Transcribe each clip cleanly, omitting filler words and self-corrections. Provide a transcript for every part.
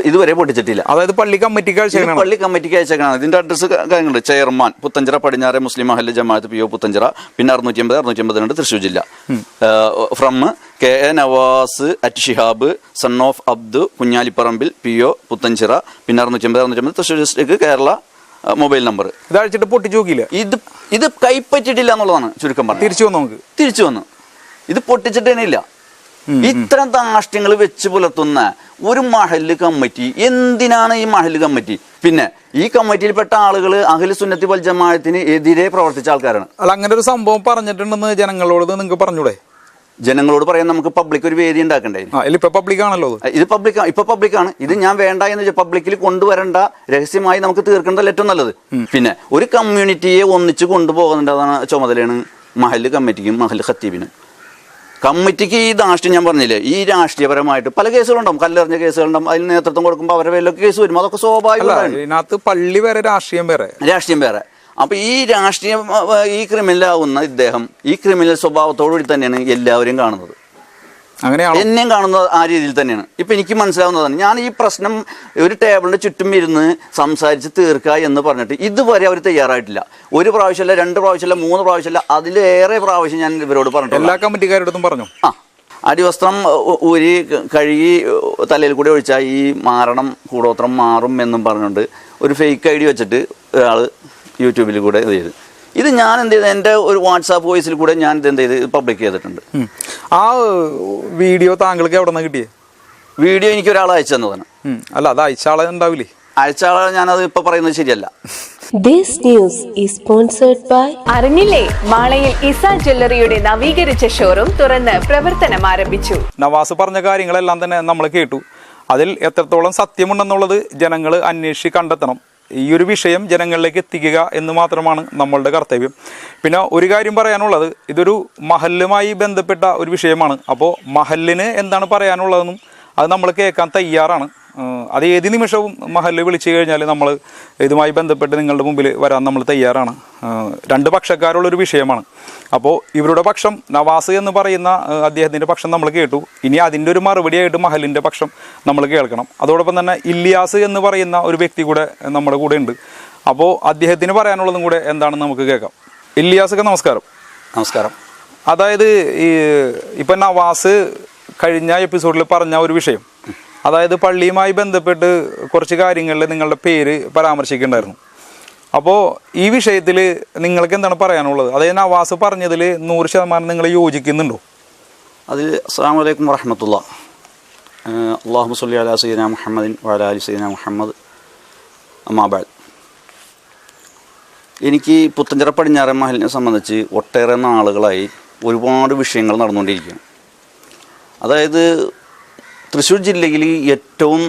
ഇതുവരെ പൊട്ടിച്ചിട്ടില്ല. അതായത് പള്ളി കമ്മിറ്റിക്ക് അയച്ചേക്കാണ്. ഇതിന്റെ അഡ്രസ് കാര്യങ്ങളുണ്ട്. ചെയർമാൻ പുത്തഞ്ചിറ പടിഞ്ഞാറെ മുസ്ലിം മഹല്ല് ജമാഅത്ത് PO പുത്തഞ്ചിറ, പിന്നെ 650 തൃശ്ശൂർ ജില്ല. From KA Nawaz @Shihab son of Abdu Kunjaliparambil PO Puthenchira, പിന്നെ 650 Thrissur district Kerala. Mobile number. ഇതഴിച്ചിട്ട് പൊട്ടിച്ചു നോക്കിയില്ല. ഇത് കൈപ്പറ്റിട്ടില്ല എന്നുള്ളതാണ് ചുരുക്കം പറഞ്ഞത്. തിരിച്ചു വന്നു. ഇത് പൊട്ടിച്ചിട്ടേനില്ല. ഇത്തരം ധാർഷ്ട്യങ്ങൾ വെച്ച് പുലർത്തുന്ന ഒരു മഹല്ല് കമ്മിറ്റി എന്തിനാണ് ഈ മഹല്ല് കമ്മിറ്റി? പിന്നെ ഈ കമ്മിറ്റിയിൽപ്പെട്ട ആളുകൾ അഹ്ലു സുന്നത്തി വൽ ജമാഅത്തിന് എതിരെ പ്രവർത്തിച്ച ആൾക്കാരാണ്. അല്ല, അങ്ങനെ ഒരു സംഭവം പറഞ്ഞിട്ടുണ്ടെന്ന് ജനങ്ങളോട് നിങ്ങൾക്ക് പറഞ്ഞൂടെ? ജനങ്ങളോട് പറയാൻ നമുക്ക് പബ്ലിക് ഒരു വേദി ഉണ്ടാക്കണ്ടേ? ഇപ്പൊ പബ്ലിക് ആണല്ലോ. ഇപ്പൊ പബ്ലിക്കാണ്. ഇത് ഞാൻ വേണ്ട എന്ന് വെച്ചാൽ പബ്ലിക്കിൽ കൊണ്ടുവരേണ്ട, രഹസ്യമായി നമുക്ക് തീർക്കേണ്ടതല്ല ഏറ്റവും നല്ലത്. പിന്നെ ഒരു കമ്മ്യൂണിറ്റിയെ ഒന്നിച്ച് കൊണ്ടുപോകുന്നതാണ് ചുമതലയാണ് മഹല്ല് കമ്മിറ്റിക്കും മഹല്ല് ഖത്തീബിനും. കമ്മിറ്റിക്ക് ഈ ധാർഷ്ട്യം ഞാൻ പറഞ്ഞില്ലേ, ഈ രാഷ്ട്രീയപരമായിട്ട് പല കേസുകളുണ്ടാവും, കല്ലെറിഞ്ഞ കേസുകളുണ്ടാവും. അതിന് നേതൃത്വം കൊടുക്കുമ്പോൾ അവരുടെ പേരിലൊക്കെ കേസ് വരും. അതൊക്കെ സ്വാഭാവികമാണ്. പള്ളി വേറെ രാഷ്ട്രീയം വേറെ. അപ്പൊ ഈ രാഷ്ട്രീയം ഈ ക്രിമിനലാവുന്ന ഇദ്ദേഹം ഈ ക്രിമിനൽ സ്വഭാവത്തോടുകൂടി തന്നെയാണ് എല്ലാവരെയും കാണുന്നത്. അങ്ങനെയാണ് എന്നെയും കാണുന്നത് ആ രീതിയിൽ തന്നെയാണ്. ഇപ്പൊ എനിക്ക് മനസ്സിലാവുന്നതാണ്. ഞാൻ ഈ പ്രശ്നം ഒരു ടേബിളിന്റെ ചുറ്റും ഇരുന്ന് സംസാരിച്ച് തീർക്കുക എന്ന് പറഞ്ഞിട്ട് ഇതുവരെ അവർ തയ്യാറായിട്ടില്ല. ഒരു പ്രാവശ്യമല്ല, 2 പ്രാവശ്യമല്ല, 3 പ്രാവശ്യമല്ല, അതിലേറെ പ്രാവശ്യം ഞാൻ ഇവരോട് പറഞ്ഞു. എല്ലാ കമ്മിറ്റിക്കാരോടും പറഞ്ഞു. അടിവസ്ത്രം ഊരി കഴുകി തലയിൽ കൂടി ഒഴിച്ചാൽ ഈ മാരണം കൂടോത്രം മാറും എന്നും പറഞ്ഞുകൊണ്ട് ഒരു ഫേക്ക് ID വെച്ചിട്ട് ഒരാൾ യൂട്യൂബിൽ കൂടെ ചെയ്ത് ഇത് ഞാൻ എന്ത് ചെയ്ത് എൻ്റെ ഒരു വാട്സാപ്പ് വോയിസിൽ കൂടെ ഞാൻ ഇത് എന്ത് ചെയ്ത് പബ്ലിക് ചെയ്തിട്ടുണ്ട്. ആ വീഡിയോ താങ്കൾക്ക് എവിടെ നിന്ന് കിട്ടിയേ? വീഡിയോ എനിക്ക് ഒരാൾ അയച്ചു തന്നതാണ്. അല്ല, അത് അയച്ച ആളെ ഉണ്ടാവില്ലേ? അയച്ച ആളെ ഞാനത് ഇപ്പൊ പറയുന്നത് ശരിയല്ല. This news is sponsored by അറിഞ്ഞില്ലേ, മാളയിൽ ഇസ ജ്വല്ലറിയുടെ നവീകരിച്ച ഷോറൂം തുറന്ന് പ്രവർത്തനം ആരംഭിച്ചു. നവാസ് പറഞ്ഞ കാര്യങ്ങളെല്ലാം തന്നെ നമ്മൾ കേട്ടു. അതിൽ എത്രത്തോളം സത്യമുണ്ടെന്നുള്ളത് ജനങ്ങൾ അന്വേഷിച്ച് കണ്ടെത്തണം. ഈ ഒരു വിഷയം ജനങ്ങളിലേക്ക് എത്തിക്കുക എന്ന് മാത്രമാണ് നമ്മളുടെ കർത്തവ്യം. പിന്നെ ഒരു കാര്യം പറയാനുള്ളത്, ഇതൊരു മഹല്ലുമായി ബന്ധപ്പെട്ട ഒരു വിഷയമാണ്. അപ്പോൾ മഹല്ലിന് എന്താണ് പറയാനുള്ളതെന്നും അത് നമ്മൾ കേൾക്കാൻ തയ്യാറാണ്. അത് ഏത് നിമിഷവും മഹല്ല് വിളിച്ചു കഴിഞ്ഞാൽ നമ്മൾ ഇതുമായി ബന്ധപ്പെട്ട് നിങ്ങളുടെ മുമ്പിൽ വരാൻ നമ്മൾ തയ്യാറാണ്. 2 പക്ഷക്കാരുള്ളൊരു വിഷയമാണ്. അപ്പോൾ ഇവരുടെ പക്ഷം, നവാസ് എന്ന് പറയുന്ന അദ്ദേഹത്തിൻ്റെ പക്ഷം നമ്മൾ കേട്ടു. ഇനി അതിൻ്റെ ഒരു മറുപടിയായിട്ട് മഹലിൻ്റെ പക്ഷം നമ്മൾ കേൾക്കണം. അതോടൊപ്പം തന്നെ ഇല്യാസ് എന്ന് പറയുന്ന ഒരു വ്യക്തി കൂടെ നമ്മുടെ കൂടെ ഉണ്ട്. അപ്പോൾ അദ്ദേഹത്തിന് പറയാനുള്ളതും കൂടെ എന്താണെന്ന് നമുക്ക് കേൾക്കാം. ഇല്യാസൊക്കെ നമസ്കാരം. നമസ്കാരം. അതായത് ഇപ്പം നവാസ് കഴിഞ്ഞ എപ്പിസോഡിൽ പറഞ്ഞ ഒരു വിഷയം, അതായത് പള്ളിയുമായി ബന്ധപ്പെട്ട് കുറച്ച് കാര്യങ്ങളിൽ നിങ്ങളുടെ പേര് പരാമർശിക്കുന്നുണ്ടായിരുന്നു. അപ്പോൾ ഈ വിഷയത്തിൽ നിങ്ങൾക്ക് എന്താണ് പറയാനുള്ളത്? അതായത് നവാസ് പറഞ്ഞതിൽ 100% നിങ്ങൾ യോജിക്കുന്നുണ്ടോ? അതിൽ അസ്സലാമു അലൈക്കും വറഹ്മത്തുള്ളാഹി. അല്ലാഹുമ്മ സ്വല്ലി അലാ സയ്യിദിനാ മുഹമ്മദിൻ വഅലാ ആലി സയ്യിദിനാ മുഹമ്മദ്. അമ്മാ ബഅദ്. എനിക്ക് പുത്തഞ്ചിറ പടിഞ്ഞാറൻ മഹലിനെ സംബന്ധിച്ച് ഒട്ടേറെ നാളുകളായി ഒരുപാട് വിഷയങ്ങൾ നടന്നുകൊണ്ടിരിക്കുകയാണ്. അതായത് തൃശ്ശൂർ ജില്ലയിൽ ഏറ്റവും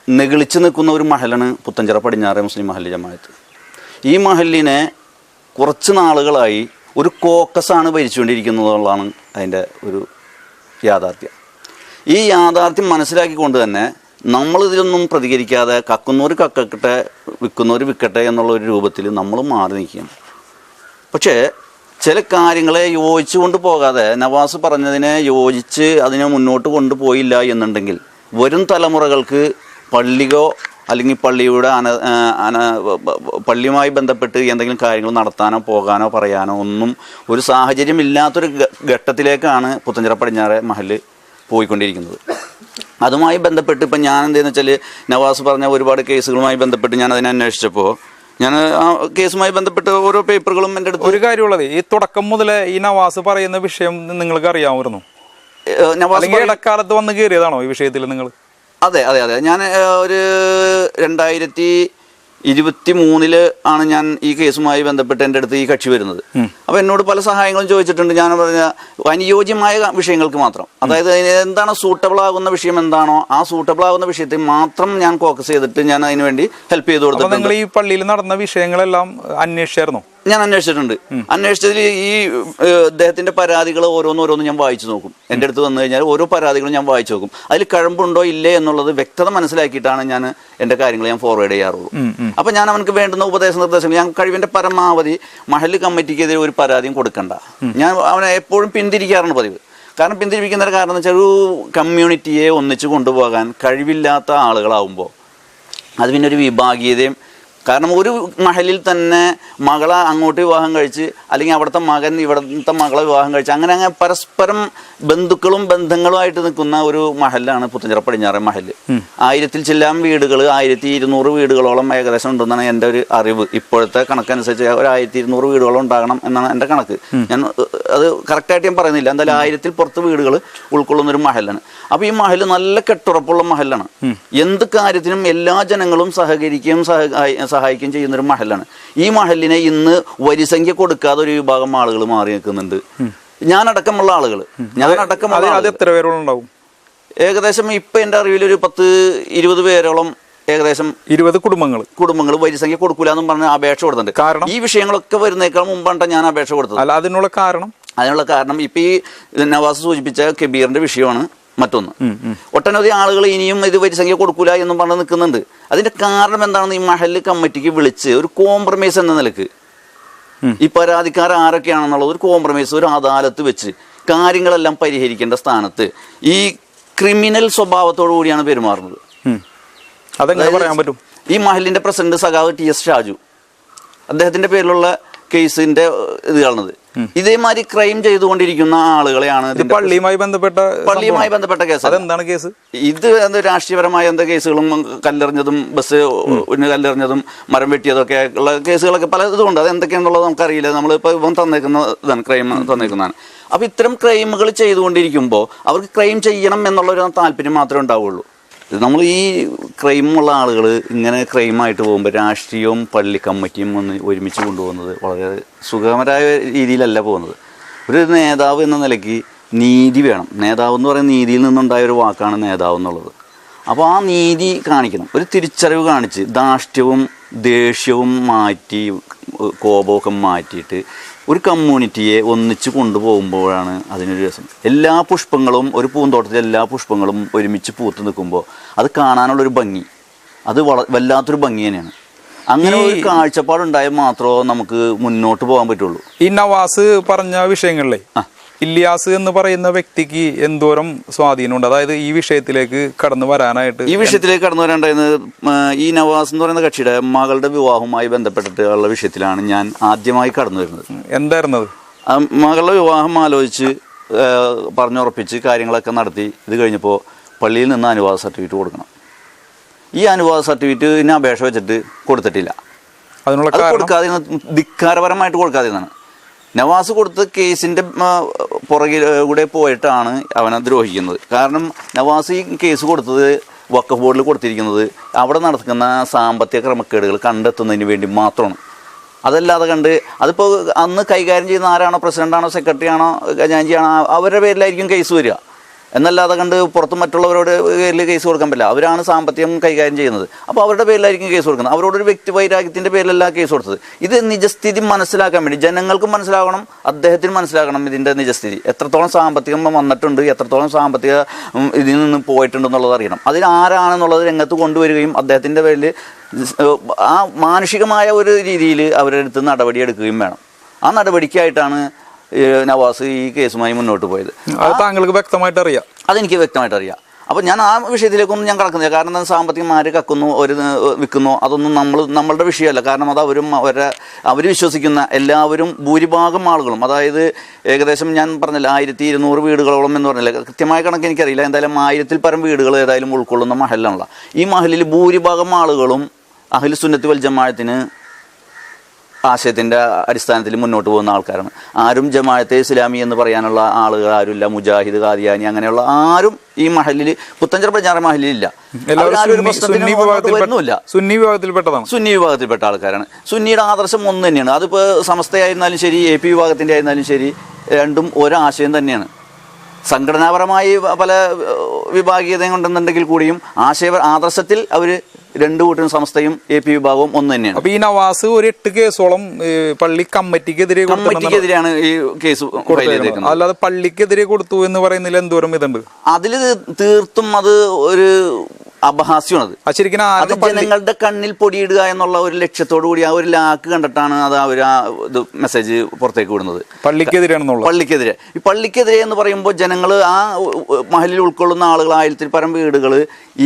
നെഗളിച്ച് നിൽക്കുന്ന ഒരു മഹലാണ് പുത്തഞ്ചിറ പടിഞ്ഞാറെ മുസ്ലിം മഹല്ല് ജമാഅത്ത്. ഈ മഹല്ലിനെ കുറച്ച് നാളുകളായി ഒരു കോക്കസാണ് ഭരിച്ചുകൊണ്ടിരിക്കുന്നതെന്നുള്ളതാണ് അതിൻ്റെ ഒരു യാഥാർത്ഥ്യം. ഈ യാഥാർത്ഥ്യം മനസ്സിലാക്കിക്കൊണ്ട് തന്നെ നമ്മളിതിലൊന്നും പ്രതികരിക്കാതെ കക്കുന്നവർ കക്കട്ടെ വിൽക്കുന്നവർ വിൽക്കട്ടെ എന്നുള്ള ഒരു രൂപത്തിൽ നമ്മൾ മാറി നിൽക്കുകയാണ്. പക്ഷേ ചില കാര്യങ്ങളെ യോജിച്ചു കൊണ്ട് പോകാതെ നവാസ് പറഞ്ഞതിനെ യോജിച്ച് അതിനെ മുന്നോട്ട് കൊണ്ടുപോയില്ല എന്നുണ്ടെങ്കിൽ വരും തലമുറകൾക്ക് പള്ളിയോ അല്ലെങ്കിൽ പള്ളിയുടെ പള്ളിയുമായി ബന്ധപ്പെട്ട് എന്തെങ്കിലും കാര്യങ്ങൾ നടത്താനോ പോകാനോ പറയാനോ ഒന്നും ഒരു സാഹചര്യം ഇല്ലാത്തൊരു ഘട്ടത്തിലേക്കാണ് പുത്തഞ്ചിറ പടിഞ്ഞാറെ മഹല്ല് പോയിക്കൊണ്ടിരിക്കുന്നത്. അതുമായി ബന്ധപ്പെട്ട് ഇപ്പം ഞാൻ എന്തെന്ന് വെച്ചാൽ നവാസ് പറഞ്ഞ ഒരുപാട് കേസുകളുമായി ബന്ധപ്പെട്ട് ഞാൻ അതിനെ അന്വേഷിച്ചപ്പോൾ ഞാൻ ആ കേസുമായി ബന്ധപ്പെട്ട് ഓരോ പേപ്പറുകളും എൻ്റെ അടുത്ത്. ഒരു കാര്യമുള്ളത്, ഈ തുടക്കം മുതലേ ഈ നവാസ് പറയുന്ന വിഷയം നിങ്ങൾക്ക് അറിയാമായിരുന്നു? ഇടക്കാലത്ത് വന്ന് കയറിയതാണോ ഈ വിഷയത്തിൽ നിങ്ങൾ? അതെ. ഞാൻ ഒരു 2023 ആണ് ഞാൻ ഈ കേസുമായി ബന്ധപ്പെട്ട് എൻ്റെ അടുത്ത് ഈ കക്ഷി വരുന്നത്. അപ്പോൾ എന്നോട് പല സഹായങ്ങളും ചോദിച്ചിട്ടുണ്ട്. ഞാൻ പറഞ്ഞ അനുയോജ്യമായ വിഷയങ്ങൾക്ക് മാത്രം, അതായത് എന്താണ് സൂട്ടബിൾ ആകുന്ന വിഷയം എന്താണോ ആ സൂട്ടബിൾ ആകുന്ന വിഷയത്തിൽ മാത്രം ഞാൻ ഫോക്കസ് ചെയ്തിട്ട് ഞാൻ അതിന് വേണ്ടി ഹെൽപ്പ് ചെയ്ത് കൊടുത്തിട്ടുണ്ട്. നിങ്ങൾ ഈ പള്ളിയിൽ നടന്ന വിഷയങ്ങളെല്ലാം അന്വേഷിച്ചായിരുന്നോ? ഞാൻ അന്വേഷിച്ചിട്ടുണ്ട്. അന്വേഷിച്ചതിൽ ഈ അദ്ദേഹത്തിന്റെ പരാതികൾ ഓരോന്നോരോന്ന് ഞാൻ വായിച്ചു നോക്കും. എൻ്റെ അടുത്ത് വന്നു കഴിഞ്ഞാൽ ഓരോ പരാതികളും ഞാൻ വായിച്ചു നോക്കും. അതിൽ കഴമ്പുണ്ടോ ഇല്ലേ എന്നുള്ളത് വ്യക്തത മനസ്സിലാക്കിയിട്ടാണ് ഞാൻ എൻ്റെ കാര്യങ്ങൾ ഞാൻ ഫോർവേഡ് ചെയ്യാറുള്ളൂ. അപ്പൊ ഞാൻ അവനക്ക് വേണ്ടുന്ന ഉപദേശ നിർദ്ദേശങ്ങൾ ഞാൻ കഴിവിന്റെ പരമാവധി മഹല്ല് കമ്മിറ്റിക്കെതിരെ ഒരു പരാതിയും കൊടുക്കണ്ട, ഞാൻ അവനെ എപ്പോഴും പിന്തിരിക്കാറാണ് പതിവ്. കാരണം പിന്തിരിപ്പിക്കുന്നതിൻ്റെ കാരണം എന്ന് വെച്ചാൽ ഒരു കമ്മ്യൂണിറ്റിയെ ഒന്നിച്ച് കൊണ്ടുപോകാൻ കഴിവില്ലാത്ത ആളുകളാവുമ്പോൾ അത് പിന്നെ ഒരു വിഭാഗീയതയും, കാരണം ഒരു മഹലിൽ തന്നെ മകളെ അങ്ങോട്ട് വിവാഹം കഴിച്ച് അല്ലെങ്കിൽ അവിടുത്തെ മകൻ ഇവിടുത്തെ മകളെ വിവാഹം കഴിച്ച് അങ്ങനെ പരസ്പരം ബന്ധുക്കളും ബന്ധങ്ങളുമായിട്ട് നിൽക്കുന്ന ഒരു മഹലാണ് പുത്തഞ്ചിറ പടിഞ്ഞാറൻ മഹല്. 1000 ചില്ലാൻ വീടുകൾ, 1200 വീടുകളോളം ഏകദേശം ഉണ്ടെന്നാണ് എൻ്റെ ഒരു അറിവ്. ഇപ്പോഴത്തെ കണക്കനുസരിച്ച് ഒരു 1200 വീടുകളോളം ഉണ്ടാകണം എന്നാണ് എൻ്റെ കണക്ക്. ഞാൻ അത് കറക്റ്റായിട്ട് ഞാൻ പറയുന്നില്ല, എന്തായാലും 1000-ൽ പുറത്ത് വീടുകൾ ഉൾക്കൊള്ളുന്ന ഒരു മഹലാണ്. അപ്പോൾ ഈ മഹല് നല്ല കെട്ടുറപ്പുള്ള മഹലാണ്. എന്ത് കാര്യത്തിനും എല്ലാ ജനങ്ങളും സഹകരിക്കുകയും സഹായിക്കുകയും ചെയ്യുന്നൊരു മഹലാണ്. ഈ മഹലിനെ ഇന്ന് വരിസംഖ്യ കൊടുക്കാതെ ഒരു വിഭാഗം ആളുകൾ മാറി നിൽക്കുന്നുണ്ട്. ഞാനടക്കമുള്ള ആളുകൾ എത്ര പേരോളം ഉണ്ടാവും? ഏകദേശം ഇപ്പൊ എന്റെ അറിവിൽ ഒരു 10-20 പേരോളം, ഏകദേശം 20 കുടുംബങ്ങൾ വരിസംഖ്യ കൊടുക്കൂല എന്നും പറഞ്ഞ് അപേക്ഷ കൊടുത്തിട്ടുണ്ട്. കാരണം ഈ വിഷയങ്ങളൊക്കെ വരുന്നേക്കാൾ മുമ്പാണ് ഞാൻ അപേക്ഷ കൊടുത്തത്. അല്ല, അതിനുള്ള കാരണം ഇപ്പൊ ഈ നവാസ് സൂചിപ്പിച്ച കബീറിന്റെ വിഷയമാണ് മറ്റൊന്ന്. ഒട്ടനവധി ആളുകൾ ഇനിയും ഇത് വരിസംഖ്യ കൊടുക്കൂല എന്നും പറഞ്ഞ് നിൽക്കുന്നുണ്ട്. അതിന്റെ കാരണം എന്താണെന്ന് ഈ മഹല്ല് കമ്മിറ്റിക്ക് വിളിച്ച് ഒരു കോംപ്രമൈസ് എന്ന നിലക്ക് ഈ പരാതിക്കാർ ആരൊക്കെയാണെന്നുള്ളത് ഒരു കോംപ്രമൈസ്, ഒരു അദാലത്ത് വെച്ച് കാര്യങ്ങളെല്ലാം പരിഹരിക്കേണ്ട സ്ഥാനത്ത് ഈ ക്രിമിനൽ സ്വഭാവത്തോടു കൂടിയാണ് പെരുമാറുന്നത്. അതെങ്ങനെ പറയാൻ പറ്റും? ഈ മഹലിന്റെ പ്രസിഡന്റ് സഖാവ് TS ഷാജു, അദ്ദേഹത്തിന്റെ പേരിലുള്ള കേസിന്റെ ഇത് കാണുന്നത് ഇതേമാതിരി ക്രൈം ചെയ്തുകൊണ്ടിരിക്കുന്ന ആളുകളെയാണ്. പള്ളിയുമായി ബന്ധപ്പെട്ട കേസ്. അതെന്താണ് കേസ്? ഇത് രാഷ്ട്രീയപരമായ എന്താ കേസുകളും, കല്ലെറിഞ്ഞതും ബസ് കല്ലെറിഞ്ഞതും മരം വെട്ടിയതൊക്കെ ഉള്ള കേസുകളൊക്കെ പല ഇതുകൊണ്ട്. അത് എന്തൊക്കെയാണെന്നുള്ളത് നമുക്കറിയില്ല. നമ്മളിപ്പോൾ ഇവൻ തന്നേക്കുന്നതാണ്, ക്രൈം തന്നേക്കുന്നതാണ്. അപ്പോൾ ഇത്തരം ക്രൈമുകൾ ചെയ്തുകൊണ്ടിരിക്കുമ്പോൾ അവർക്ക് ക്രൈം ചെയ്യണം എന്നുള്ളൊരു താല്പര്യം മാത്രമേ ഉണ്ടാവുള്ളൂ. നമ്മൾ ഈ ക്രൈമുള്ള ആളുകൾ ഇങ്ങനെ ക്രൈമായിട്ട് പോകുമ്പോൾ രാഷ്ട്രീയവും പള്ളി കമ്മിറ്റിയും ഒന്ന് ഒരുമിച്ച് കൊണ്ടുപോകുന്നത് വളരെ സുഖകരമായ രീതിയിലല്ല പോകുന്നത്. ഒരു നേതാവ് എന്ന നിലയ്ക്ക് നീതി വേണം. നേതാവ് എന്ന് പറയുന്ന നീതിയിൽ നിന്നുണ്ടായ ഒരു വാക്കാണ് നേതാവ് എന്നുള്ളത്. അപ്പോൾ ആ നീതി കാണിക്കണം, ഒരു തിരിച്ചറിവ് കാണിച്ച് ധാർഷ്ട്യവും ദേഷ്യവും മാറ്റി കോപമൊക്കെ മാറ്റിയിട്ട് ഒരു കമ്മ്യൂണിറ്റിയെ ഒന്നിച്ച് കൊണ്ടുപോകുമ്പോഴാണ് അതിനൊരു രസം. എല്ലാ പുഷ്പങ്ങളും, ഒരു പൂന്തോട്ടത്തിലെ എല്ലാ പുഷ്പങ്ങളും ഒരുമിച്ച് പൂത്ത് നിൽക്കുമ്പോൾ അത് കാണാനുള്ളൊരു ഭംഗി, അത് വല്ലാത്തൊരു ഭംഗി തന്നെയാണ്. അങ്ങനെ ഒരു കാഴ്ചപ്പാടുണ്ടായാൽ മാത്രമേ നമുക്ക് മുന്നോട്ട് പോകാൻ പറ്റുള്ളൂ. ഈ നവാസ് പറഞ്ഞ വിഷയങ്ങളിലെ ഇല്യാസ് എന്ന് പറയുന്ന വ്യക്തിക്ക് എന്തോരം സ്വാധീനമുണ്ട്? അതായത് ഈ വിഷയത്തിലേക്ക് കടന്നു വരാനായിട്ട്, ഈ വിഷയത്തിലേക്ക് കടന്നു വരാണ്ടായിരുന്നത് ഈ നവാസ് എന്ന് പറയുന്ന കക്ഷിയുടെ മകളുടെ വിവാഹവുമായി ബന്ധപ്പെട്ടിട്ടുള്ള വിഷയത്തിലാണ് ഞാൻ ആദ്യമായി കടന്നു വരുന്നത്. എന്തായിരുന്നത്? മകളുടെ വിവാഹം ആലോചിച്ച് പറഞ്ഞുറപ്പിച്ച് കാര്യങ്ങളൊക്കെ നടത്തി ഇത് കഴിഞ്ഞപ്പോൾ പള്ളിയിൽ നിന്ന് അനുവാദ സർട്ടിഫിക്കറ്റ് കൊടുക്കണം. ഈ അനുവാദ സർട്ടിഫിക്കറ്റിന് അപേക്ഷ വെച്ചിട്ട് കൊടുത്തിട്ടില്ല. അത് കൊടുക്കാതെ ധിക്കാരപരമായിട്ട് കൊടുക്കാതെയാണ്. നവാസ് കൊടുത്ത കേസിൻ്റെ പുറകിൽ കൂടെ പോയിട്ടാണ് അവനെ ദ്രോഹിക്കുന്നത്. കാരണം നവാസ് ഈ കേസ് കൊടുത്തത് വഖഫ് ബോർഡിൽ കൊടുത്തിരിക്കുന്നത് അവിടെ നടക്കുന്ന സാമ്പത്തിക ക്രമക്കേടുകൾ കണ്ടെത്തുന്നതിന് വേണ്ടി മാത്രമാണ്. അതല്ലാതെ അതിപ്പോൾ അന്ന് കൈകാര്യം ചെയ്യുന്ന ആരാണോ, പ്രസിഡൻ്റാണോ, സെക്രട്ടറി ആണോ, ഖജാൻജിയാണോ, അവരുടെ പേരിലായിരിക്കും കേസ് വരിക. എന്നല്ലാതെ പുറത്ത് മറ്റുള്ളവരോട് പേരിൽ കേസ് കൊടുക്കാൻ പറ്റില്ല. അവരാണ് സാമ്പത്തികം കൈകാര്യം ചെയ്യുന്നത്. അപ്പോൾ അവരുടെ പേരിലായിരിക്കും കേസ് കൊടുക്കുന്നത്. അവരോടൊരു വ്യക്തി വൈരാഗ്യത്തിൻ്റെ പേരിലല്ല കേസ് കൊടുത്തത്. ഇത് നിജസ്ഥിതി മനസ്സിലാക്കാൻ വേണ്ടി ജനങ്ങൾക്കും മനസ്സിലാകണം, അദ്ദേഹത്തിന് മനസ്സിലാക്കണം ഇതിൻ്റെ നിജസ്ഥിതി, എത്രത്തോളം സാമ്പത്തികം വന്നിട്ടുണ്ട്, എത്രത്തോളം സാമ്പത്തിക ഇതിൽ നിന്ന് പോയിട്ടുണ്ടെന്നുള്ളത് അറിയണം. അതിനാരാണെന്നുള്ളത് രംഗത്ത് കൊണ്ടുവരികയും അദ്ദേഹത്തിൻ്റെ പേരിൽ ആ മാനുഷികമായ ഒരു രീതിയിൽ അവരുടെ അടുത്ത് നടപടിയെടുക്കുകയും വേണം. ആ നടപടിക്കായിട്ടാണ് നവാസ് ഈ കേസുമായി മുന്നോട്ട് പോയത്. അത് താങ്കൾക്ക് വ്യക്തമായിട്ട് അറിയാം? അതെനിക്ക് വ്യക്തമായിട്ട് അറിയാം. അപ്പോൾ ഞാൻ ആ വിഷയത്തിലേക്കൊന്നും ഞാൻ കടക്കുന്നില്ല. കാരണം സാമ്പത്തികം ആര് കക്കുന്നു, ഒരു വിൽക്കുന്നു, അതൊന്നും നമ്മളുടെ വിഷയമല്ല. കാരണം അത് അവർ വിശ്വസിക്കുന്ന എല്ലാവരും ഭൂരിഭാഗം ആളുകളും, അതായത് ഏകദേശം ഞാൻ പറഞ്ഞില്ല 1200 വീടുകളോളം എന്ന് പറഞ്ഞില്ല, കൃത്യമായ കണക്ക് എനിക്കറിയില്ല. എന്തായാലും 1000-ൽ പരം വീടുകൾ ഏതായാലും ഉൾക്കൊള്ളുന്ന മഹലാണല്ലോ. ഈ മഹലിൽ ഭൂരിഭാഗം ആളുകളും അഹ്ലു സുന്നത്ത് വൽ ജമാഅത്തിന് ആശയത്തിൻ്റെ അടിസ്ഥാനത്തിൽ മുന്നോട്ട് പോകുന്ന ആൾക്കാരാണ്. ആരും ജമാഅത്തെ ഇസ്ലാമി എന്ന് പറയാനുള്ള ആളുകൾ ആരുമില്ല. മുജാഹിദ്, ഖാദിയാനി അങ്ങനെയുള്ള ആരും ഈ മഹലിൽ, പുത്തഞ്ചിറ പടിഞ്ഞാറൻ മഹലിലില്ല. സുന്നി വിഭാഗത്തിൽപ്പെട്ട ആൾക്കാരാണ്. സുന്നിയുടെ ആദർശം ഒന്ന് തന്നെയാണ്. അതിപ്പോൾ സമസ്തയായിരുന്നാലും ശരി, AP വിഭാഗത്തിൻ്റെ ആയിരുന്നാലും ശരി, രണ്ടും ഒരാശയം തന്നെയാണ്. സംഘടനാപരമായി പല വിഭാഗീയതയും ഉണ്ടെന്നുണ്ടെങ്കിൽ കൂടിയും ആദർശത്തിൽ അവർ രണ്ടു കൂട്ടരും സമസ്തയും AP വിഭാഗവും ഒന്ന് തന്നെയാണ്. അപ്പൊ ഈ നവാസ് ഒരു 8 കേസോളം പള്ളി കമ്മിറ്റിക്കെതിരെയാണ് ഈ കേസ്, അല്ലാതെ പള്ളിക്കെതിരെ കൊടുത്തു എന്ന് പറയുന്നതിൽ എന്തോരം ഇതുണ്ട്? അതിൽ തീർത്തും അത് ഒരു അപഹാസ്യമാണത്. ശരിക്കും അത് ജനങ്ങളുടെ കണ്ണിൽ പൊടിയിടുക എന്നുള്ള ഒരു ലക്ഷ്യത്തോടു കൂടി ആ ഒരു ലാക്ക് കണ്ടിട്ടാണ് അത് അവർ ആ ഇത് മെസ്സേജ് പുറത്തേക്ക് വിടുന്നത്. പള്ളിക്കെതിരെ. ഈ പള്ളിക്കെതിരെ എന്ന് പറയുമ്പോൾ ജനങ്ങൾ ആ മഹലിൽ ഉൾക്കൊള്ളുന്ന ആളുകൾ 1000-ൽ പരം വീടുകൾ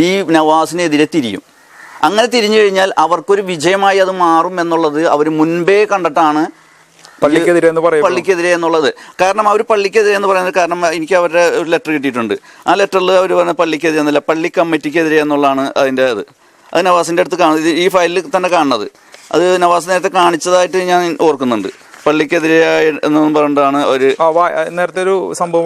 ഈ നവാസിനെതിരെ തിരിയും. അങ്ങനെ തിരിഞ്ഞു കഴിഞ്ഞാൽ അവർക്കൊരു വിജയമായി അത് മാറും എന്നുള്ളത് അവർ മുൻപേ കണ്ടിട്ടാണ് പള്ളിക്കെതിരെ എന്നുള്ളത്. കാരണം അവർ പള്ളിക്കെതിരെ എന്ന് പറയുന്നത് കാരണം എനിക്ക് അവരുടെ ഒരു ലെറ്റർ കിട്ടിയിട്ടുണ്ട്. ആ ലെറ്ററിൽ അവർ പറഞ്ഞ പള്ളിക്കെതിരെ എന്നല്ല, പള്ളി കമ്മിറ്റിക്കെതിരെ എന്നുള്ളതാണ് അതിൻ്റെ അത് നവാസിൻ്റെ അടുത്ത് കാണുന്നത്. ഈ ഫയലിൽ തന്നെ കാണുന്നത് അത് നവാസ് നേരത്തെ കാണിച്ചതായിട്ട് ഞാൻ ഓർക്കുന്നുണ്ട്. പള്ളിക്കെതിരെ എന്നും പറഞ്ഞിട്ടാണ് ഒരു നേരത്തെ ഒരു സംഭവം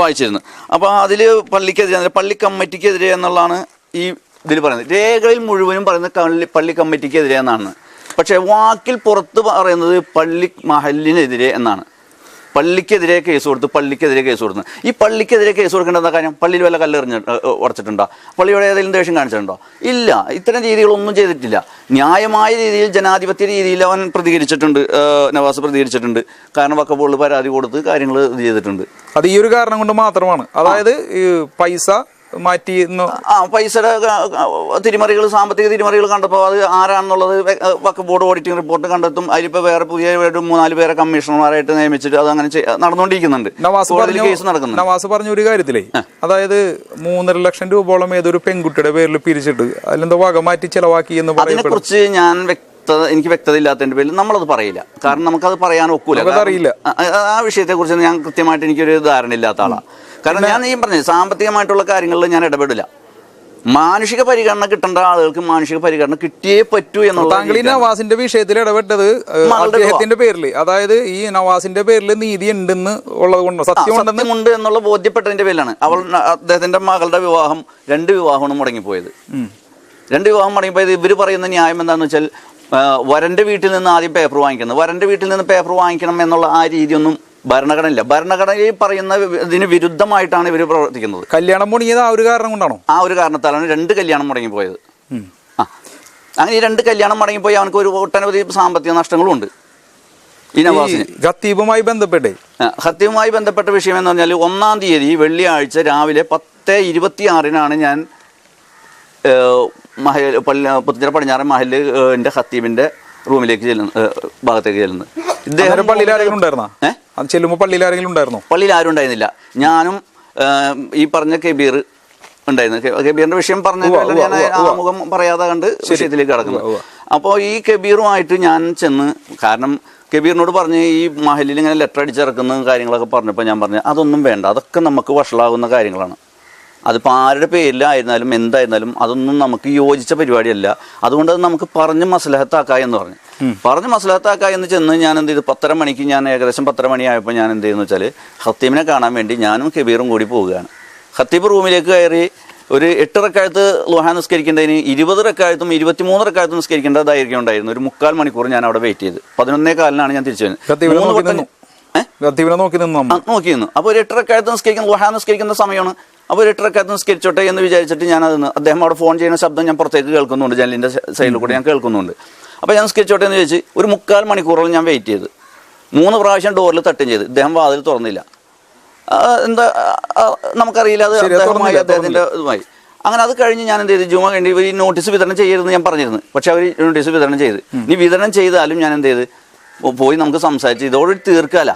വായിച്ചിരുന്നു. അപ്പോൾ അതിൽ പള്ളിക്കെതിരെ, പള്ളി കമ്മിറ്റിക്കെതിരെ എന്നുള്ളതാണ് ഈ ഇതിൽ പറയുന്നത്. രേഖകളിൽ മുഴുവനും പറയുന്നത് പള്ളി കമ്മിറ്റിക്കെതിരെ എന്നാണ്. പക്ഷേ വാക്കിൽ പുറത്ത് പറയുന്നത് പള്ളി മഹലിനെതിരെ എന്നാണ്. പള്ളിക്കെതിരെ കേസ് കൊടുത്തു. ഈ പള്ളിക്കെതിരെ കേസ് കൊടുക്കേണ്ട കാര്യം, പള്ളിയിൽ വല്ല കല്ലെറിഞ്ഞ് ഉടച്ചിട്ടുണ്ടോ? പള്ളിയോടെ ഏതെങ്കിലും ദേഷ്യം കാണിച്ചിട്ടുണ്ടോ? ഇല്ല. ഇത്തരം രീതികളൊന്നും ചെയ്തിട്ടില്ല. ന്യായമായ രീതിയിൽ, ജനാധിപത്യ രീതിയിൽ അവൻ പ്രതികരിച്ചിട്ടുണ്ട്. നവാസ് പ്രതികരിച്ചിട്ടുണ്ട്. കാരണം വഖഫ് ബോർഡിൽ പരാതി കൊടുത്ത് കാര്യങ്ങൾ ഇത് ചെയ്തിട്ടുണ്ട്. അത് ഈ ഒരു കാരണം കൊണ്ട് മാത്രമാണ്. അതായത് പൈസ മാറ്റി പൈസയുടെ തിരിമറികൾ, സാമ്പത്തിക തിരിമറികൾ കണ്ടപ്പോൾ അത് ആരാണെന്നുള്ളത് വഖഫ് ബോർഡ് ഓഡിറ്റിംഗ് റിപ്പോർട്ട് കണ്ടെത്തും. അതിലിപ്പോൾ വേറെ പുതിയ 3-4 പേരെ കമ്മീഷണർമാരായിട്ട് നിയമിച്ചിട്ട് അത് അങ്ങനെ നടന്നുകൊണ്ടിരിക്കുന്നുണ്ട്. കേസ് നടക്കുന്നു. നവാസ് പറഞ്ഞ ഒരു കാര്യത്തിലേ, അതായത് 3.5 ലക്ഷം രൂപയോളം ഏതൊരു പെൺകുട്ടിയുടെ പേരിൽ പിരിച്ചിട്ട് അതിലെന്തോ വക മാറ്റി ചെലവാക്കി എന്ന് അതിനെ കുറിച്ച് എനിക്ക് വ്യക്തത ഇല്ലാത്തതിന്റെ പേരിൽ നമ്മളത് പറയില്ല. കാരണം നമുക്കത് പറയാൻ ഒക്കൂല. അറിയില്ല ആ വിഷയത്തെ കുറിച്ച് ഞാൻ കൃത്യമായിട്ട് എനിക്കൊരു ധാരണ ഇല്ലാത്ത ആളാണ്. കാരണം ഞാൻ ഈ പറഞ്ഞത് സാമ്പത്തികമായിട്ടുള്ള കാര്യങ്ങളിൽ ഞാൻ ഇടപെടില്ല. മാനുഷിക പരിഗണന കിട്ടേണ്ട ആളുകൾക്ക് മാനുഷിക പരിഗണന കിട്ടിയേ പറ്റൂ എന്നുള്ള. താങ്കൾ ഈ നവാസിന്റെ വിഷയത്തിൽ ഇടപെട്ടത് അദ്ദേഹത്തിന്റെ പേരിൽ, അതായത് ഈ നവാസിന്റെ പേരിൽ നീതി ഉണ്ടെന്ന് ഉള്ളത് കൊണ്ട്, സത്യമുണ്ട് എന്നുള്ള ബോധ്യപ്പെട്ടതിന്റെ പേരിലാണ്. അദ്ദേഹത്തിന്റെ മകളുടെ വിവാഹം 2 വിവാഹമാണ് മുടങ്ങിപ്പോയത്. 2 വിവാഹം മുടങ്ങിപ്പോയത് ഇവർ പറയുന്ന ന്യായം എന്താണെന്ന് വെച്ചാൽ, വരന്റെ വീട്ടിൽ നിന്ന് ആദ്യം പേപ്പർ വാങ്ങിക്കുന്നത്, വരന്റെ വീട്ടിൽ നിന്ന് പേപ്പർ വാങ്ങിക്കണം എന്നുള്ള ആ രീതിയൊന്നും ഭരണഘടനയില്ല. ഭരണഘടനയിൽ പറയുന്ന ഇതിന് വിരുദ്ധമായിട്ടാണ് ഇവർ പ്രവർത്തിക്കുന്നത്. കല്യാണം മുടങ്ങിയത് ആ ഒരു കാരണം കൊണ്ടാണോ? ആ ഒരു കാരണത്താലാണ് 2 കല്യാണം മുടങ്ങിപ്പോയത്. അങ്ങനെ ഈ 2 കല്യാണം മുടങ്ങിപ്പോയി അവനക്ക് ഒരു ഒട്ടനവധി സാമ്പത്തിക നഷ്ടങ്ങളും ഉണ്ട് ഈ നവാസിന്. ഖത്തീബുമായി ബന്ധപ്പെട്ട വിഷയം എന്ന് പറഞ്ഞാൽ 1-ാം തീയതി വെള്ളിയാഴ്ച രാവിലെ 10:26 ഞാൻ പുത്തഞ്ചിറ പടിഞ്ഞാറൻ മഹലിന്റെ ഖത്തീബിന്റെ റൂമിലേക്ക് ഭാഗത്തേക്ക് ചെല്ലുന്നത്. ഇദ്ദേഹം പള്ളിയിൽ ആരും ഉണ്ടായിരുന്നില്ല. ഞാനും ഈ പറഞ്ഞ കബീർ ഉണ്ടായിരുന്നു. കബീറിന്റെ വിഷയം പറഞ്ഞ ഞാൻ ആമുഖം പറയാതെ കണ്ട് വിഷയത്തിലേക്ക് കടക്കുന്നത്. അപ്പോൾ ഈ കബീറുമായിട്ട് ഞാൻ ചെന്ന്, കാരണം കബീറിനോട് പറഞ്ഞ് ഈ മഹലിൽ ഇങ്ങനെ ലെറ്റർ അടിച്ചിറക്കുന്ന കാര്യങ്ങളൊക്കെ പറഞ്ഞപ്പോൾ ഞാൻ പറഞ്ഞു അതൊന്നും വേണ്ട, അതൊക്കെ നമുക്ക് വഷളാകുന്ന കാര്യങ്ങളാണ്. അതിപ്പോൾ ആരുടെ പേരിലായിരുന്നാലും എന്തായിരുന്നാലും അതൊന്നും നമുക്ക് യോജിച്ച പരിപാടിയല്ല. അതുകൊണ്ട് അത് നമുക്ക് പറഞ്ഞ് മസ്ലഹത്താക്കാം എന്ന് പറഞ്ഞു. പറഞ്ഞ് മസ്ലഹത്താക്കാം എന്ന് ചെന്ന് ഞാൻ എന്ത് ചെയ്തു, 10:30 മണിക്ക് ഞാൻ ഏകദേശം 10:30 മണിയായപ്പോൾ ഞാൻ എന്ത് ചെയ്യുന്നു വെച്ചാൽ ഖത്തീബിനെ കാണാൻ വേണ്ടി ഞാനും കബീറും കൂടി പോവുകയാണ്. ഖത്തീബ് റൂമിലേക്ക് കയറി ഒരു 8 റക്അത്ത് ളുഹ നിസ്കരിക്കേണ്ടതിന് 20 റക്അത്തും 23 റക്അത്തും നിസ്കരിക്കേണ്ട ദൈർഘ്യം ഉണ്ടായിരുന്നു. ഒരു 3/4 മണിക്കൂർ ഞാൻ അവിടെ വെയിറ്റ് ചെയ്ത് 11:15 ഞാൻ തിരിച്ചു വരുന്നത്. നോക്കി നിന്നു. അപ്പോൾ ഒരു 8 റക്അത്ത് നിസ്കരിക്കുന്ന ളുഹ നിസ്കരിക്കുന്ന സമയമാണ്. അപ്പോൾ 8 റക്അത്ത് നിസ്കരിച്ചോട്ടെ എന്ന് വിചാരിച്ചിട്ട് ഞാൻ അദ്ദേഹം അവിടെ ഫോൺ ചെയ്യുന്ന ശബ്ദം ഞാൻ പുറത്തേക്ക് കേൾക്കുന്നുണ്ട്, ജനലിൻ്റെ സൈഡിൽ കൂടെ ഞാൻ കേൾക്കുന്നുണ്ട്. അപ്പോൾ ഞാൻ നിസ്കരിച്ചോട്ടെ എന്ന് ചോദിച്ച് ഒരു 3/4 മണിക്കൂറോളം ഞാൻ വെയിറ്റ് ചെയ്ത് 3 പ്രാവശ്യം ഡോറിൽ തട്ടും ചെയ്ത്. ഇദ്ദേഹം വാതിൽ തുറന്നില്ല. എന്താ നമുക്കറിയില്ല, അത് അദ്ദേഹത്തിൻ്റെ ഇതുമായി. അങ്ങനെ അത് കഴിഞ്ഞ് ഞാൻ എന്ത് ചെയ്തു, ജുമ കഴിഞ്ഞ് ഇവർ ഈ നോട്ടീസ് വിതരണം ചെയ്യരുതെന്ന് ഞാൻ പറഞ്ഞിരുന്നു. പക്ഷെ അവർ നോട്ടീസ് വിതരണം ചെയ്ത്. ഇനി വിതരണം ചെയ്താലും ഞാൻ എന്ത് ചെയ്ത് പോയി നമുക്ക് സംസാരിച്ച് ഇതോടെ തീർക്കാല.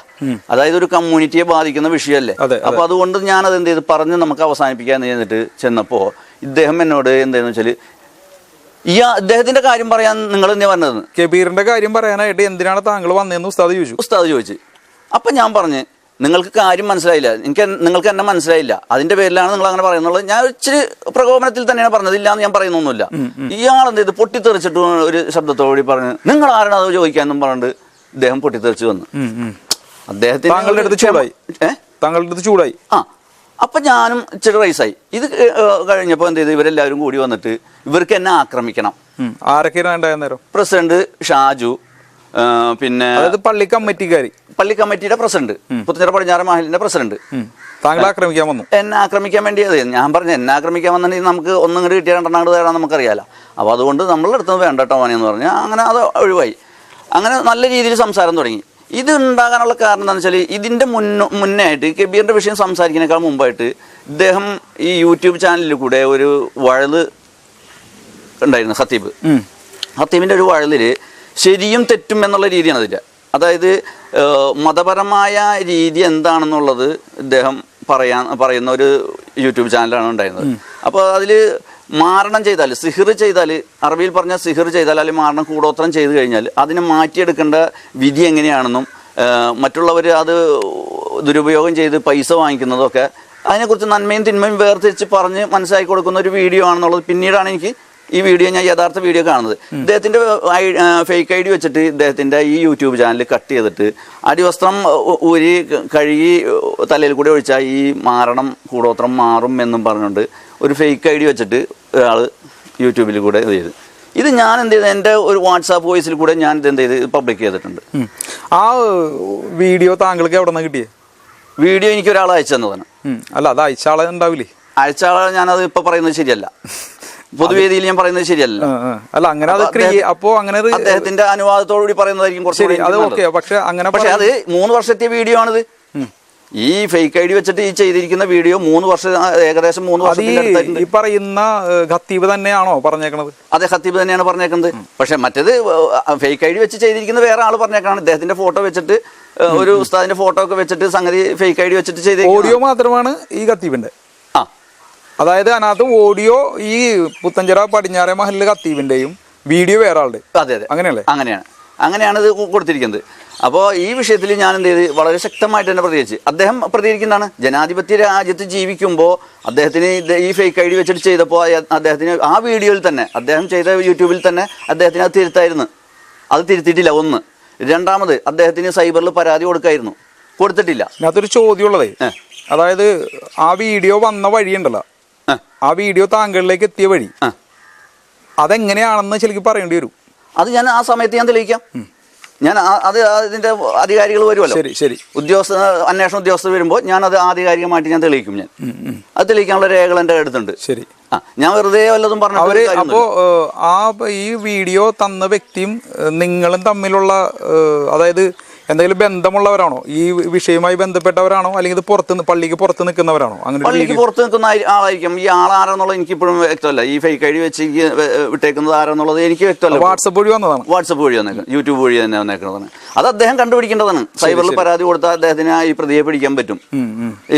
അതായത് ഒരു കമ്മ്യൂണിറ്റിയെ ബാധിക്കുന്ന വിഷയമല്ലേ. അപ്പൊ അതുകൊണ്ട് ഞാനത് എന്ത് ചെയ്ത് പറഞ്ഞ് നമുക്ക് അവസാനിപ്പിക്കാന്ന് ചെയ്തിട്ട് ചെന്നപ്പോ ഇദ്ദേഹം എന്നോട് എന്താന്ന് വെച്ചാല് ഇദ്ദേഹത്തിന്റെ കാര്യം പറയാൻ നിങ്ങൾ തന്നെ പറഞ്ഞത്, കബീറിന്റെ കാര്യം പറയാനായിട്ട് എന്തിനാണ് താങ്കൾ വന്നതെന്ന് ഉസ്താദ് ചോദിച്ചു. അപ്പൊ ഞാൻ പറഞ്ഞ് നിങ്ങൾക്ക് കാര്യം മനസ്സിലായില്ല, നിങ്ങൾക്ക് എന്നെ മനസ്സിലായില്ല, അതിന്റെ പേരിലാണ് നിങ്ങൾ അങ്ങനെ പറയുന്നുള്ളത്. ഞാൻ ഇച്ചിരി പ്രകോപനത്തിൽ തന്നെയാണ് പറഞ്ഞത്, ഇല്ലാന്ന് ഞാൻ പറയുന്നൊന്നുമില്ല. ഇയാളെന്ത് ചെയ്ത് പൊട്ടിത്തെറിച്ചിട്ട് ഒരു ശബ്ദത്തോടി പറഞ്ഞ് നിങ്ങൾ ആരാണ് അത് ചോദിക്കാന്നും പറഞ്ഞിട്ട് ഇദ്ദേഹം പൊട്ടിത്തെറിച്ച് വന്നു. അദ്ദേഹത്തിന് ചൂടായി. അപ്പൊ ഞാനും ഇച്ചിരി റൈസായി. ഇത് കഴിഞ്ഞപ്പോൾ എന്ത് ചെയ്തു, ഇവരെല്ലാവരും കൂടി വന്നിട്ട് ഇവർക്ക് എന്നെ ആക്രമിക്കണം. ആരൊക്കെയാണ്? പ്രസിഡന്റ് ഷാജു, പിന്നെ പള്ളി കമ്മിറ്റിയുടെ പ്രസിഡന്റ്, പുത്തഞ്ചിറ പടിഞ്ഞാറൻ മഹലിന്റെ പ്രസിഡന്റ്. താങ്കളെ ആക്രമിക്കാൻ വന്നു. എന്നെ ആക്രമിക്കാൻ വേണ്ടി. അതെ, ഞാൻ പറഞ്ഞു എന്നെ ആക്രമിക്കാൻ വന്നിട്ടുണ്ടെങ്കിൽ നമുക്ക് ഒന്നും ഇങ്ങോട്ട് കിട്ടിയാൽ 2 തരാൻ നമുക്കറിയാലോ. അപ്പോൾ അതുകൊണ്ട് നമ്മളെടുത്തത് വേണ്ട കേട്ടോ മോനെന്ന് പറഞ്ഞു. അങ്ങനെ അത് ഒഴിവായി. അങ്ങനെ നല്ല രീതിയിൽ സംസാരം തുടങ്ങി. ഇത് ഉണ്ടാകാനുള്ള കാരണം എന്താണെന്ന് വെച്ചാൽ ഇതിൻ്റെ മുന്നേ ആയിട്ട് കബീറിൻ്റെ വിഷയം സംസാരിക്കുന്നതിനേക്കാൾ മുമ്പായിട്ട് ഇദ്ദേഹം ഈ യൂട്യൂബ് ചാനലിൽ കൂടെ ഒരു വഴല് ഉണ്ടായിരുന്നു ഖത്തീബ്. ഖത്തീബിൻ്റെ ഒരു വഴലിൽ ശരിയും തെറ്റും എന്നുള്ള രീതിയാണ് അതിൻ്റെ. അതായത് മതപരമായ രീതി എന്താണെന്നുള്ളത് ഇദ്ദേഹം പറയുന്ന ഒരു യൂട്യൂബ് ചാനലാണ് ഉണ്ടായിരുന്നത്. അപ്പോൾ അതിൽ മാരണം ചെയ്താൽ, സിഹിർ ചെയ്താൽ, അറബിയിൽ പറഞ്ഞാൽ സിഹിർ ചെയ്താൽ അല്ലെങ്കിൽ മാരണം കൂടോത്രം ചെയ്ത് കഴിഞ്ഞാൽ അതിനെ മാറ്റിയെടുക്കേണ്ട വിധി എങ്ങനെയാണെന്നും മറ്റുള്ളവർ അത് ദുരുപയോഗം ചെയ്ത് പൈസ വാങ്ങിക്കുന്നതൊക്കെ അതിനെക്കുറിച്ച് നന്മയും തിന്മയും വേർതിരിച്ച് പറഞ്ഞ് മനസ്സിലാക്കി കൊടുക്കുന്ന ഒരു വീഡിയോ ആണെന്നുള്ളത് പിന്നീടാണ് എനിക്ക് ഈ വീഡിയോ, ഞാൻ യഥാർത്ഥ വീഡിയോ കാണുന്നത്. ഇദ്ദേഹത്തിൻ്റെ ഫേക്ക് ഐ ഡി വെച്ചിട്ട് ഇദ്ദേഹത്തിൻ്റെ ഈ യൂട്യൂബ് ചാനൽ കട്ട് ചെയ്തിട്ട് അടിവസ്ത്രം ഊരി കഴുകി തലയിൽ കൂടെ ഒഴിച്ചാൽ ഈ മാരണം കൂടോത്രം മാറും എന്നും പറഞ്ഞുകൊണ്ട് ഒരു ഫേക്ക് ഐ ഡി വെച്ചിട്ട് ഒരാൾ യൂട്യൂബിൽ കൂടെ ഇത് ചെയ്ത്. ഇത് ഞാൻ എന്ത് ചെയ്ത് എൻ്റെ ഒരു വാട്സാപ്പ് വോയിസിൽ കൂടെ ഞാൻ ഇത് എന്ത് ചെയ്ത് പബ്ലിക് ചെയ്തിട്ടുണ്ട്. ആ വീഡിയോ താങ്കൾക്ക് എവിടെ നിന്ന് കിട്ടിയേ? വീഡിയോ എനിക്ക് ഒരാൾ അയച്ചു തന്നതാണ്. അല്ല, അത് അയച്ച ആളെ ഉണ്ടാവില്ലേ? അയച്ച ആളെ ഞാനത് ഇപ്പം പറയുന്നത് ശരിയല്ല, പൊതുവേദിയിൽ ഞാൻ പറയുന്നത് ശരിയല്ല. അല്ല, അങ്ങനെ അപ്പോ അങ്ങനെ അദ്ദേഹത്തിന്റെ അനുവാദത്തോടുകൂടി പറയുന്നതായിരിക്കും കുറച്ചുകൂടി. പക്ഷെ അത് 3 വർഷത്തെ വീഡിയോ ആണിത്. ഈ ഫേക്ക് ഐ ഡി വെച്ചിട്ട് ഈ ചെയ്തിരിക്കുന്ന വീഡിയോ 3 വർഷം, ഏകദേശം 3 വർഷം. ഈ പറയുന്ന ഖത്തീബ് തന്നെയാണോ പറഞ്ഞേക്കണത്? അതെ, ഖത്തീബ് തന്നെയാണ് പറഞ്ഞേക്കുന്നത്. പക്ഷെ മറ്റേത് ഫേക്ക് ഐ ഡി വെച്ച് ചെയ്തിരിക്കുന്ന വേറെ ആൾ പറഞ്ഞേക്കാണ്. ഇദ്ദേഹത്തിന്റെ ഫോട്ടോ വെച്ചിട്ട്, ഒരു ഉസ്താദിന്റെ ഫോട്ടോ ഒക്കെ വെച്ചിട്ട് സംഗതി ഫേക്ക് ഐ ഡി വെച്ചിട്ട് ചെയ്ത്. ഓഡിയോ മാത്രമാണ് ഈ ഖത്തീബിന്റെ. അതായത് അതിനകത്ത് ഓഡിയോ ഈ പുത്തഞ്ചിറ പടിഞ്ഞാറെ മഹലിലെ ഖത്തീബിന്റെയും വീഡിയോ വേറെ ആളുടെ. അതെ അതെ, അങ്ങനെയല്ലേ? അങ്ങനെയാണ് ഇത് കൊടുത്തിരിക്കുന്നത്. അപ്പോൾ ഈ വിഷയത്തിൽ ഞാൻ എന്ത് ചെയ്ത് വളരെ ശക്തമായിട്ട് തന്നെ പ്രതികരിച്ച്. അദ്ദേഹം പ്രതികരിക്കുന്നതാണ്. ജനാധിപത്യ രാജ്യത്ത് ജീവിക്കുമ്പോൾ അദ്ദേഹത്തിന് ഈ ഫേക്ക് ഐ ഡി വെച്ചിട്ട് ചെയ്തപ്പോൾ അദ്ദേഹത്തിന് ആ വീഡിയോയിൽ തന്നെ, അദ്ദേഹം ചെയ്ത യൂട്യൂബിൽ തന്നെ അദ്ദേഹത്തിന് അത് തിരുത്തായിരുന്നു. അത് തിരുത്തിയിട്ടില്ല. ഒന്ന്. രണ്ടാമത്, അദ്ദേഹത്തിന് സൈബറിൽ പരാതി കൊടുത്തിട്ടില്ല. അതിനകത്തൊരു ചോദ്യമുള്ളതേ, അതായത് ആ വീഡിയോ വന്ന വഴിയുണ്ടല്ലോ, ആ വീഡിയോ താങ്കളിലേക്ക് എത്തിയ വഴി അതെങ്ങനെയാണെന്ന് ശരിക്കും പറയേണ്ടി വരും. അത് ഞാൻ ആ സമയത്ത് ഞാൻ തെളിയിക്കാം. ഞാൻ അത് അതിന്റെ അധികാരികൾ വരുമല്ലോ, ശരി, അന്വേഷണ ഉദ്യോഗസ്ഥർ വരുമ്പോൾ ഞാൻ അത് ആധികാരികമായിട്ട് ഞാൻ തെളിയിക്കും. ഞാൻ അത് തെളിയിക്കാനുള്ള രേഖകൾ എൻ്റെ അടുത്തുണ്ട്. ശരി. ഞാൻ വെറുതെ വല്ലതും പറഞ്ഞു. അപ്പോ ഈ വീഡിയോ തന്ന വ്യക്തിയും നിങ്ങളും തമ്മിലുള്ള, അതായത് എന്തെങ്കിലും ബന്ധമുള്ളവരാണോ? ഈ വിഷയവുമായി ബന്ധപ്പെട്ടവരാണോ? അല്ലെങ്കിൽ പള്ളിക്ക് പുറത്ത് നിൽക്കുന്നവരാണോ? അങ്ങനെ പള്ളിക്ക് പുറത്ത് നിൽക്കുന്ന ആളായിരിക്കും. ഈ ആളാരെന്നുള്ളത് എനിക്ക് ഇപ്പോഴും വ്യക്തമല്ല. ഈ ഫേക്ക് ഐ ഡി വെച്ച് വിട്ടേക്കുന്നത് ആരെന്നുള്ളത് എനിക്ക് വ്യക്തമല്ല. വാട്സപ്പ് വഴി വന്നതാണ്. വാട്സപ്പ് വഴി വന്നേക്കുന്നത്, യൂട്യൂബ് വഴി തന്നെ വന്നേക്കുന്നതാണ്. അത് അദ്ദേഹം കണ്ടുപിടിക്കേണ്ടതാണ്. സൈബറിൽ പരാതി കൊടുത്താൽ അദ്ദേഹത്തിന് ഈ പ്രതിയെ പിടിക്കാൻ പറ്റും.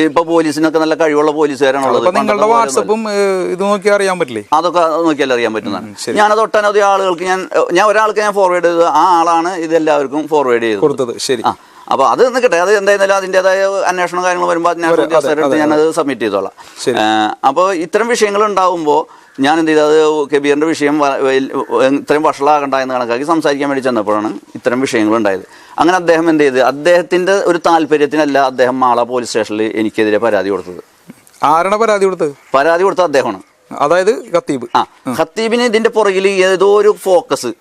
ഇപ്പൊ പോലീസിനൊക്കെ നല്ല കഴിവുള്ള പോലീസുകാരാണുള്ളത്. നിങ്ങളുടെ വാട്സപ്പും ഇത് നോക്കി അറിയാൻ പറ്റില്ലേ? അതൊക്കെ നോക്കിയാൽ അറിയാൻ പറ്റുന്നതാണ്. ഞാനത് ഒട്ടനവധി ആളുകൾക്ക് ഞാൻ ഒരാൾക്ക് ഞാൻ ഫോർവേഡ് ചെയ്തത്, ആ ആളാണ് ഇത് എല്ലാവർക്കും ഫോർവേഡ് ചെയ്ത് കൊടുത്തത്. ശരി. അപ്പൊ അത് നിൽക്കട്ടെ, അത് എന്തായാലും അതിൻ്റെതായ അന്വേഷണ കാര്യങ്ങൾ വരുമ്പോൾ ഞാനത് സബ്മിറ്റ് ചെയ്തോളാം. അപ്പോൾ ഇത്തരം വിഷയങ്ങൾ ഉണ്ടാവുമ്പോൾ ഞാൻ എന്ത് ചെയ്തത്, കബീറിന്റെ വിഷയം ഇത്രയും വഷളാകണ്ട എന്ന് കണക്കാക്കി സംസാരിക്കാൻ വേണ്ടി ചെന്നപ്പോഴാണ് ഇത്തരം വിഷയങ്ങൾ ഉണ്ടായത്. അങ്ങനെ അദ്ദേഹം എന്ത് ചെയ്ത്, അദ്ദേഹത്തിന്റെ ഒരു താല്പര്യത്തിനല്ല അദ്ദേഹം മാള പോലീസ് സ്റ്റേഷനിൽ എനിക്കെതിരെ പരാതി കൊടുത്തത്. ആരാണ് പരാതി കൊടുത്തത്? പരാതി കൊടുത്തത് അദ്ദേഹമാണ്. അതായത് ഖത്തീബ്. ഖത്തീബിന് ഇതിന്റെ പുറകിൽ ഏതോ ഒരു ഫോക്കസ്,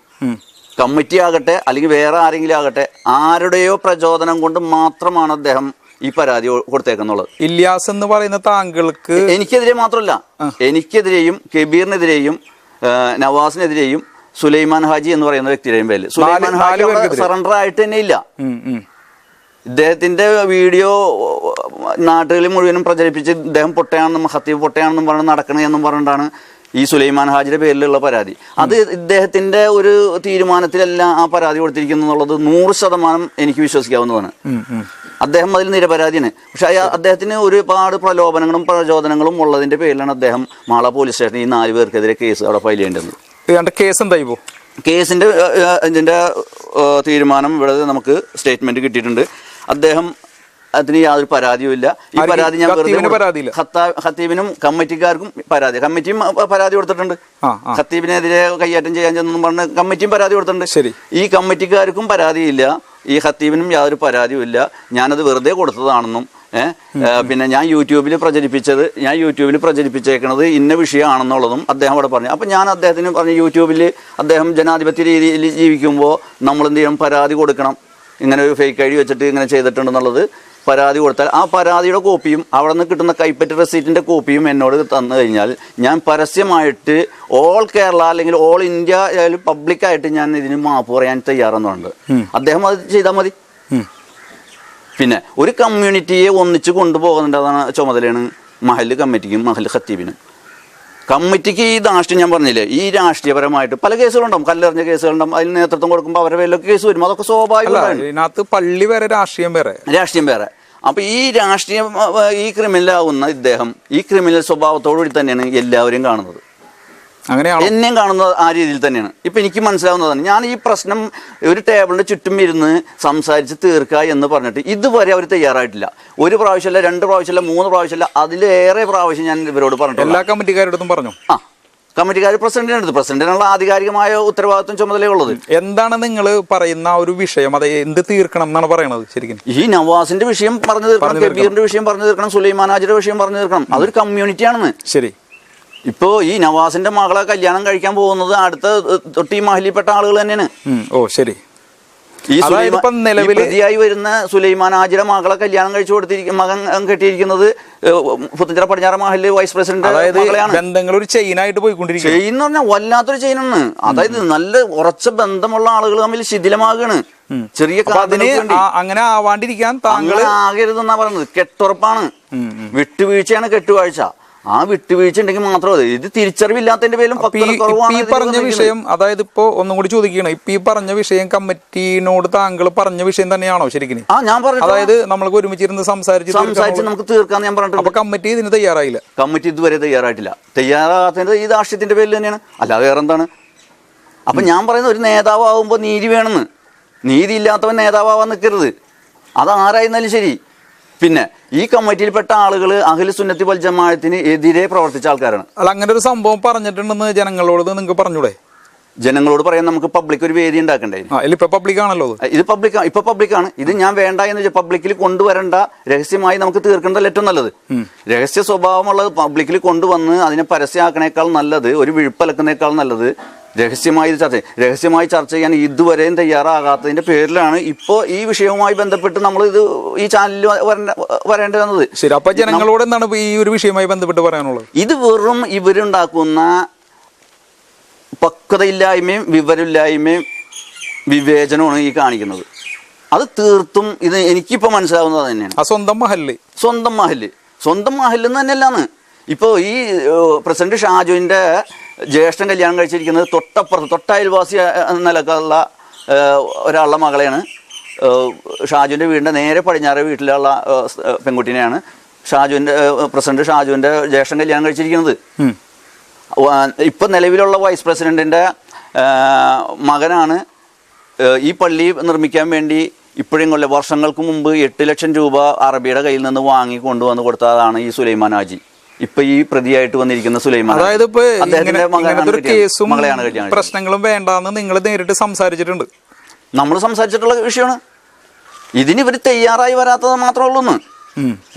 കമ്മിറ്റി ആകട്ടെ അല്ലെങ്കിൽ വേറെ ആരെങ്കിലും ആകട്ടെ, ആരുടെയോ പ്രചോദനം കൊണ്ട് മാത്രമാണ് അദ്ദേഹം ഈ പരാതി കൊടുത്തേക്കുന്നുള്ളത്. ഇല്യാസ് എന്ന് പറയുന്ന താങ്കൾക്ക് എനിക്കെതിരെ മാത്രമല്ല, എനിക്കെതിരെയും കബീറിനെതിരെയും നവാസിനെതിരെയും സുലൈമാൻ ഹാജി എന്ന് പറയുന്ന വ്യക്തിയുടെയും പേരിൽ. സുലൈമാൻ ഹാജി സറണ്ടർ ആയിട്ട് തന്നെ ഇല്ല. ഇദ്ദേഹത്തിന്റെ വീഡിയോ നാട്ടുകളിൽ മുഴുവനും പ്രചരിപ്പിച്ച് ഇദ്ദേഹം പൊട്ടയാണെന്നും ഖത്തീബ് പൊട്ടയാണെന്നും പറഞ്ഞ് നടക്കണേ എന്നും പറഞ്ഞിട്ടാണ് ഈ സുലൈമാൻ ഹാജിയുടെ പേരിലുള്ള പരാതി. അത് ഇദ്ദേഹത്തിന്റെ ഒരു തീരുമാനത്തിലല്ല ആ പരാതി കൊടുത്തിരിക്കുന്നു എന്നുള്ളത് 100% എനിക്ക് വിശ്വസിക്കാവുന്നതാണ്. അദ്ദേഹം അതിൽ നിരപരാധിയാണ്. പക്ഷെ അദ്ദേഹത്തിന് ഒരുപാട് പ്രലോഭനങ്ങളും പ്രചോദനങ്ങളും ഉള്ളതിന്റെ പേരിലാണ് അദ്ദേഹം മാള പോലീസ് സ്റ്റേഷനിൽ ഈ 4 പേർക്കെതിരെ കേസ് അവിടെ ഫയൽ ചെയ്യേണ്ടത്. കേസ് എന്തായി? കേസിന്റെ ഇതിന്റെ തീരുമാനം ഇവിടെ നമുക്ക് സ്റ്റേറ്റ്മെന്റ് കിട്ടിയിട്ടുണ്ട്. അദ്ദേഹം അതിന് യാതൊരു പരാതിയും ഇല്ല. ഈ പരാതി ഞാൻ ഖത്തീബിനും കമ്മിറ്റിക്കാർക്കും കമ്മിറ്റിയും പരാതി കൊടുത്തിട്ടുണ്ട്. ഖത്തീബിനെതിരെ കയ്യേറ്റം ചെയ്യാൻ ചെന്നും പറഞ്ഞ് കമ്മിറ്റിയും പരാതി കൊടുത്തിട്ടുണ്ട്. ഈ കമ്മിറ്റിക്കാർക്കും പരാതിയില്ല, ഈ ഖത്തീബിനും യാതൊരു പരാതിയും ഇല്ല. ഞാനത് വെറുതെ കൊടുത്തതാണെന്നും പിന്നെ ഞാൻ യൂട്യൂബിൽ പ്രചരിപ്പിച്ചേക്കുന്നത് ഇന്ന വിഷയമാണെന്നുള്ളതും അദ്ദേഹം അവിടെ പറഞ്ഞു. അപ്പം ഞാൻ അദ്ദേഹത്തിന് പറഞ്ഞു, യൂട്യൂബിൽ അദ്ദേഹം ജനാധിപത്യ രീതിയിൽ ജീവിക്കുമ്പോൾ നമ്മൾ എന്ത് ചെയ്യണം, പരാതി കൊടുക്കണം. ഇങ്ങനെ ഒരു ഫേക്ക് ഐ ഡി വെച്ചിട്ട് ഇങ്ങനെ ചെയ്തിട്ടുണ്ടെന്നുള്ളത് പരാതി കൊടുത്താൽ ആ പരാതിയുടെ കോപ്പിയും അവിടെ നിന്ന് കിട്ടുന്ന കൈപ്പറ്റ് റെസീറ്റിൻ്റെ കോപ്പിയും എന്നോട് തന്നു കഴിഞ്ഞാൽ ഞാൻ പരസ്യമായിട്ട് ഓൾ കേരള അല്ലെങ്കിൽ ഓൾ ഇന്ത്യ പബ്ലിക്കായിട്ട് ഞാൻ ഇതിന് മാപ്പ് പറയാൻ തയ്യാറെന്നുണ്ട്. അദ്ദേഹം അത് ചെയ്താൽ മതി. പിന്നെ ഒരു കമ്മ്യൂണിറ്റിയെ ഒന്നിച്ച് കൊണ്ടുപോകുന്നതാണ് ചുമതലയാണ് മഹല്ല് കമ്മിറ്റിക്കും മഹല്ല് ഖത്തീബിനും. കമ്മിറ്റിക്ക് ഈ ധാർഷ്ട്യം ഞാൻ പറഞ്ഞില്ലേ, ഈ രാഷ്ട്രീയപരമായിട്ട് പല കേസുകളുണ്ടാവും, കല്ലെറിഞ്ഞ കേസുകളുണ്ടാവും, അതിന് നേതൃത്വം കൊടുക്കുമ്പോൾ അവരുടെ പേരിലൊക്കെ കേസ് വരും. അതൊക്കെ സ്വാഭാവികമാണ്. ഇതിനകത്ത് പള്ളി വേറെ രാഷ്ട്രീയം വേറെ. അപ്പൊ ഈ രാഷ്ട്രീയം ഈ ക്രിമിനലാവുന്ന ഇദ്ദേഹം ഈ ക്രിമിനൽ സ്വഭാവത്തോടുകൂടി തന്നെയാണ് എല്ലാവരെയും കാണുന്നത്. അങ്ങനെയാണ് എന്നെയും കാണുന്നത് ആ രീതിയിൽ തന്നെയാണ്. ഇപ്പൊ എനിക്ക് മനസ്സിലാവുന്നതാണ്, ഞാൻ ഈ പ്രശ്നം ഒരു ടേബിളിന്റെ ചുറ്റും ഇരുന്ന് സംസാരിച്ച് തീർക്കുക എന്ന് പറഞ്ഞിട്ട് ഇതുവരെ അവർ തയ്യാറായിട്ടില്ല. ഒരു പ്രാവശ്യമല്ല, 2 പ്രാവശ്യമല്ല, 3 പ്രാവശ്യമല്ല, അതിലേറെ പ്രാവശ്യം ഞാൻ ഇവരോട് പറഞ്ഞു. എല്ലാ കമ്മിറ്റിക്കാരോടും പറഞ്ഞു. കമ്മിറ്റിക്കാർ പ്രസിഡന്റിനുള്ള ആധികാരികമായ ഉത്തരവാദിത്വം ചുമതലയുള്ളത്. എന്താണ് നിങ്ങൾ പറയുന്ന ഒരു വിഷയം, അത് എന്ത് തീർക്കണം എന്നാണ് പറയണത്? ശരിക്കും ഈ നവാസിന്റെ വിഷയം പറഞ്ഞു തീർക്കണം, കബീറിന്റെ വിഷയം പറഞ്ഞു തീർക്കണം, സുലൈമാൻ ഹാജിയുടെ വിഷയം പറഞ്ഞു തീർക്കണം. അതൊരു കമ്മ്യൂണിറ്റിയാണെന്ന്. ശരി. ഇപ്പോ ഈ നവാസിന്റെ മകളെ കല്യാണം കഴിക്കാൻ പോകുന്നത് അടുത്ത തൊട്ട് ഈ മഹലിൽപ്പെട്ട ആളുകൾ തന്നെയാണ്. ഓ ശരി. ഈ പ്രതിയായി വരുന്ന സുലൈമാൻ ഹാജിയുടെ മകളെ കല്യാണം കഴിച്ചു മകൻ കെട്ടിയിരിക്കുന്നത് പുത്തഞ്ചിറ പടിഞ്ഞാറ മഹല് വൈസ് പ്രസിഡന്റ്. അതായത് ബന്ധങ്ങൾ ഒരു ചെയിനായിട്ട് പോയിക്കൊണ്ടിരിക്കും. ചെയിൻ എന്ന് പറഞ്ഞാൽ വല്ലാത്തൊരു ചെയിനാണ്. അതായത് നല്ല ഉറച്ച ബന്ധമുള്ള ആളുകൾ തമ്മിൽ ശിഥിലമാകാണ്. ചെറിയ അങ്ങനെ ആവാണ്ടിരിക്കാൻ താങ്കൾ ആകരുതെന്നാ പറയുന്നത്. കെട്ടുറപ്പാണ്, വിട്ടുവീഴ്ചയാണ് കെട്ടുവാഴ്ച. ആ വിട്ടുവീഴ്ച ഉണ്ടെങ്കിൽ മാത്രമേ ഇത് തിരിച്ചറിവില്ലാത്തതിന്റെ പേരിലും ഈ പറഞ്ഞ വിഷയം, അതായത് ഇപ്പോ ഒന്നും കൂടി ചോദിക്കണം, ഇപ്പൊ ഈ പറഞ്ഞ വിഷയം കമ്മിറ്റിനോട് താങ്കൾ പറഞ്ഞ വിഷയം തന്നെയാണോ ശരിക്കും? ഞാൻ പറഞ്ഞു. അതായത് നമ്മൾക്ക് ഒരുമിച്ചിരുന്ന് സംസാരിച്ച് നമുക്ക് തീർക്കാന്ന് ഞാൻ പറഞ്ഞിട്ടുണ്ട്. അപ്പൊ കമ്മിറ്റി ഇതിന് തയ്യാറായില്ല. കമ്മിറ്റി ഇതുവരെ തയ്യാറായിട്ടില്ല. തയ്യാറാകാത്തത് ഈ രാഷ്ട്രീയത്തിന്റെ പേരിൽ തന്നെയാണ്, അല്ലാതെ വേറെ എന്താണ്? അപ്പൊ ഞാൻ പറയുന്നത്, ഒരു നേതാവാകുമ്പോ നീതി വേണമെന്ന്. നീതി ഇല്ലാത്തവൻ നേതാവാൻ നിൽക്കരുത്. അതാരായിരുന്നാലും ശരി. പിന്നെ ഈ കമ്മിറ്റിയിൽപ്പെട്ട ആളുകൾ അഹ്ലു സുന്നത്തി വൽ ജമാഅത്തിന് എതിരെ പ്രവർത്തിച്ച ആൾക്കാരാണ്. അല്ല, അങ്ങനെ ഒരു സംഭവം പറഞ്ഞിട്ടുണ്ടെന്ന് ജനങ്ങളോട് നിങ്ങൾക്ക് പറഞ്ഞൂടെ? ജനങ്ങളോട് പറയാൻ നമുക്ക് പബ്ലിക് ഒരു വേദി ഉണ്ടാക്കണ്ടേ? ഇപ്പൊ പബ്ലിക് ആണല്ലോ ഇത്. ഇപ്പൊ പബ്ലിക്കാണ്. ഇത് ഞാൻ വേണ്ട എന്ന് വെച്ചാൽ പബ്ലിക്കിൽ കൊണ്ടുവരണ്ട, രഹസ്യമായി നമുക്ക് തീർക്കേണ്ടതല്ല ഏറ്റവും നല്ലത്. രഹസ്യ സ്വഭാവമുള്ളത് പബ്ലിക്കിൽ കൊണ്ടുവന്ന് അതിനെ പരസ്യമാക്കണേക്കാൾ നല്ലത്, ഒരു വിഴുപ്പലക്കുന്നേക്കാൾ നല്ലത് രഹസ്യമായി ചർച്ച ചെയ്യാൻ ഇതുവരെയും തയ്യാറാകാത്തതിന്റെ പേരിലാണ് ഇപ്പോ ഈ വിഷയവുമായി ബന്ധപ്പെട്ട് നമ്മൾ ഈ ചാനലിൽ വരേണ്ടി വന്നത്. ശരി. അപ്പൊ ജനങ്ങളോട് എന്താണ് ഈ ഒരു വിഷയവുമായി ബന്ധപ്പെട്ട് പറയാനുള്ളത്? ഇത് വെറും ഇവരുണ്ടാക്കുന്ന പക്വതയില്ലായ്മയും വിവരമില്ലായ്മയും വിവേചനമാണ് ഈ കാണിക്കുന്നത്. അത് തീർത്തും ഇത് എനിക്കിപ്പോ മനസ്സിലാവുന്നത് തന്നെയാണ്. സ്വന്തം മഹല് തന്നെയല്ലാന്ന്. ഇപ്പോൾ ഈ പ്രസിഡന്റ് ഷാജുവിന്റെ ജ്യേഷ്ഠൻ കല്യാണം കഴിച്ചിരിക്കുന്നത് തൊട്ടയൽവാസി നിലക്കുള്ള ഒരാളുടെ മകളെയാണ്. ഷാജുവിന്റെ വീടിന്റെ നേരെ പടിഞ്ഞാറ് വീട്ടിലുള്ള പെൺകുട്ടിനെയാണ് പ്രസിഡന്റ് ഷാജുവിന്റെ ജ്യേഷ്ഠൻ കല്യാണം കഴിച്ചിരിക്കുന്നത്. ഇപ്പൊ നിലവിലുള്ള വൈസ് പ്രസിഡന്റിന്റെ മകനാണ് ഈ പള്ളി നിർമ്മിക്കാൻ വേണ്ടി ഇപ്പോഴും വർഷങ്ങൾക്ക് മുമ്പ് 8 ലക്ഷം രൂപ അറബിയുടെ കയ്യിൽ നിന്ന് വാങ്ങി കൊണ്ടുവന്ന് കൊടുത്തതാണ് ഈ സുലൈമാൻ ഹാജി. ഇപ്പൊ ഈ പ്രതിയായിട്ട് വന്നിരിക്കുന്ന സുലൈമാൻ. അതായത് കേസും പ്രശ്നങ്ങളും വേണ്ടാന്ന് നിങ്ങൾ നേരിട്ട് സംസാരിച്ചിട്ടുണ്ട്? നമ്മൾ സംസാരിച്ചിട്ടുള്ള വിഷയമാണ്. ഇതിന് ഇവർ തയ്യാറായി വരാത്തത് മാത്രമേ ഉള്ളൂ.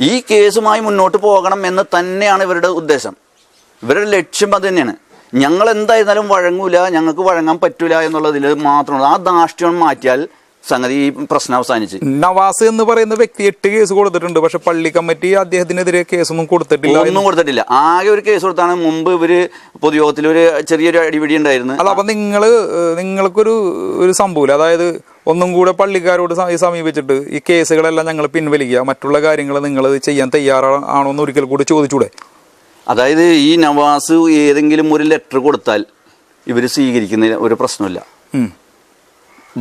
ഈ കേസുമായി മുന്നോട്ട് പോകണം എന്ന് തന്നെയാണ് ഇവരുടെ ഉദ്ദേശം. ഇവരുടെ ലക്ഷ്യം അത് തന്നെയാണ്. ഞങ്ങൾ എന്തായിരുന്നാലും വഴങ്ങൂല, ഞങ്ങൾക്ക് വഴങ്ങാൻ പറ്റൂല എന്നുള്ളതിൽ മാത്രമാണ്. ആ ധാർഷ്ട്യം മാറ്റിയാൽ സംഗതി ഈ പ്രശ്നം അവസാനിച്ച്. നവാസ് എന്ന് പറയുന്ന വ്യക്തി 8 കേസ് കൊടുത്തിട്ടുണ്ട്. പക്ഷെ പള്ളി കമ്മിറ്റി അദ്ദേഹത്തിനെതിരെ കേസൊന്നും കൊടുത്തിട്ടില്ല. ആകെ ഒരു കേസ് കൊടുത്താണ്. മുമ്പ് ഇവര് പൊതുയോഗത്തിൽ ഒരു ചെറിയൊരു അടിപിടി ഉണ്ടായിരുന്നു. അല്ല, അപ്പൊ നിങ്ങൾക്കൊരു സംഭവം, അതായത് ഒന്നും കൂടെ പള്ളിക്കാരോട് സമീപിച്ചിട്ട് ഈ കേസുകളെല്ലാം ഞങ്ങൾ പിൻവലിക്കുക, മറ്റുള്ള കാര്യങ്ങൾ നിങ്ങൾ ചെയ്യാൻ തയ്യാറാണോ എന്ന് ഒരിക്കൽ കൂടി ചോദിച്ചൂടെ? അതായത് ഈ നവാസ് ഏതെങ്കിലും ഒരു ലെറ്റർ കൊടുത്താൽ ഇവർ സ്വീകരിക്കുന്ന ഒരു പ്രശ്നമില്ല.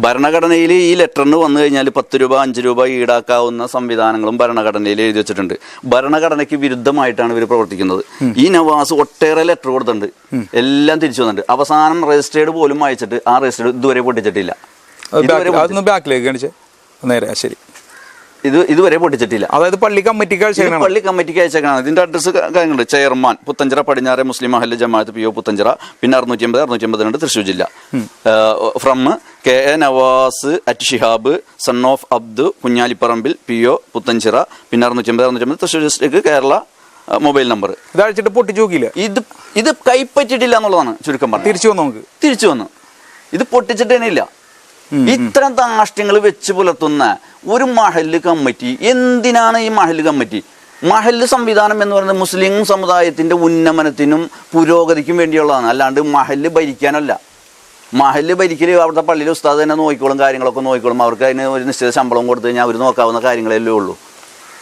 ഭരണഘടനയിൽ ഈ ലെറ്ററിന് വന്നു കഴിഞ്ഞാൽ 10 രൂപ 5 രൂപ ഈടാക്കാവുന്ന സംവിധാനങ്ങളും ഭരണഘടനയിൽ എഴുതി വെച്ചിട്ടുണ്ട്. ഭരണഘടനയ്ക്ക് വിരുദ്ധമായിട്ടാണ് ഇവർ പ്രവർത്തിക്കുന്നത്. ഈ നവാസ് ഒട്ടേറെ ലെറ്റർ കൊടുത്തിട്ടുണ്ട്, എല്ലാം തിരിച്ചു വന്നിട്ടുണ്ട്. അവസാനം രജിസ്റ്റേർഡ് പോലും അയച്ചിട്ട് ആ രജിസ്റ്റേർഡ് ഇതുവരെ പൊട്ടിച്ചിട്ടില്ല. ഇതുവരെ പൊട്ടിച്ചിട്ടില്ല. അതായത് പള്ളി കമ്മിറ്റിക്ക് അയച്ചേക്കാണ്. ഇതിന്റെ അഡ്രസ് കാര്യങ്ങളുണ്ട്. ചെയർമാൻ പുത്തഞ്ചിറ പടിഞ്ഞാറെ മുസ്ലിം മഹല്ല് ജമാഅത്ത് PO പുത്തഞ്ചിറ, പിന്നെ 650 തൃശ്ശൂർ ജില്ല. From KA Nawaz @Shihab son of Abdu Kunjaliparambil PO Puthenchira, പിന്നെ 650 Thrissur district Kerala. Mobile number ഇതഴിച്ചിട്ട് പൊട്ടിച്ചു നോക്കിയില്ല. ഇത് കൈപ്പറ്റിട്ടില്ല എന്നുള്ളതാണ് ചുരുക്കം പറഞ്ഞത്. തിരിച്ചു വന്നു. ഇത് പൊട്ടിച്ചിട്ട് തന്നെ ഇല്ല. ഇത്തരം ധാർഷ്ട്യങ്ങൾ വെച്ച് പുലർത്തുന്ന ഒരു മഹല്ല് കമ്മിറ്റി എന്തിനാണ്? ഈ മഹല്ല് കമ്മിറ്റി, മഹല്ല് സംവിധാനം എന്ന് പറയുന്നത് മുസ്ലിം സമുദായത്തിന്റെ ഉന്നമനത്തിനും പുരോഗതിക്കും വേണ്ടിയുള്ളതാണ്, അല്ലാണ്ട് മഹല്ല് ഭരിക്കാനല്ല. മഹല്ല് ഭരിക്കൽ അവിടുത്തെ പള്ളിയിൽ ഉസ്താദ് തന്നെ നോക്കിക്കോളും, കാര്യങ്ങളൊക്കെ നോക്കിക്കോളും. അവർക്ക് അതിന് ഒരു നിശ്ചിത ശമ്പളം കൊടുത്തു കഴിഞ്ഞാൽ അവർ നോക്കാവുന്ന കാര്യങ്ങളല്ലേ ഉള്ളൂ.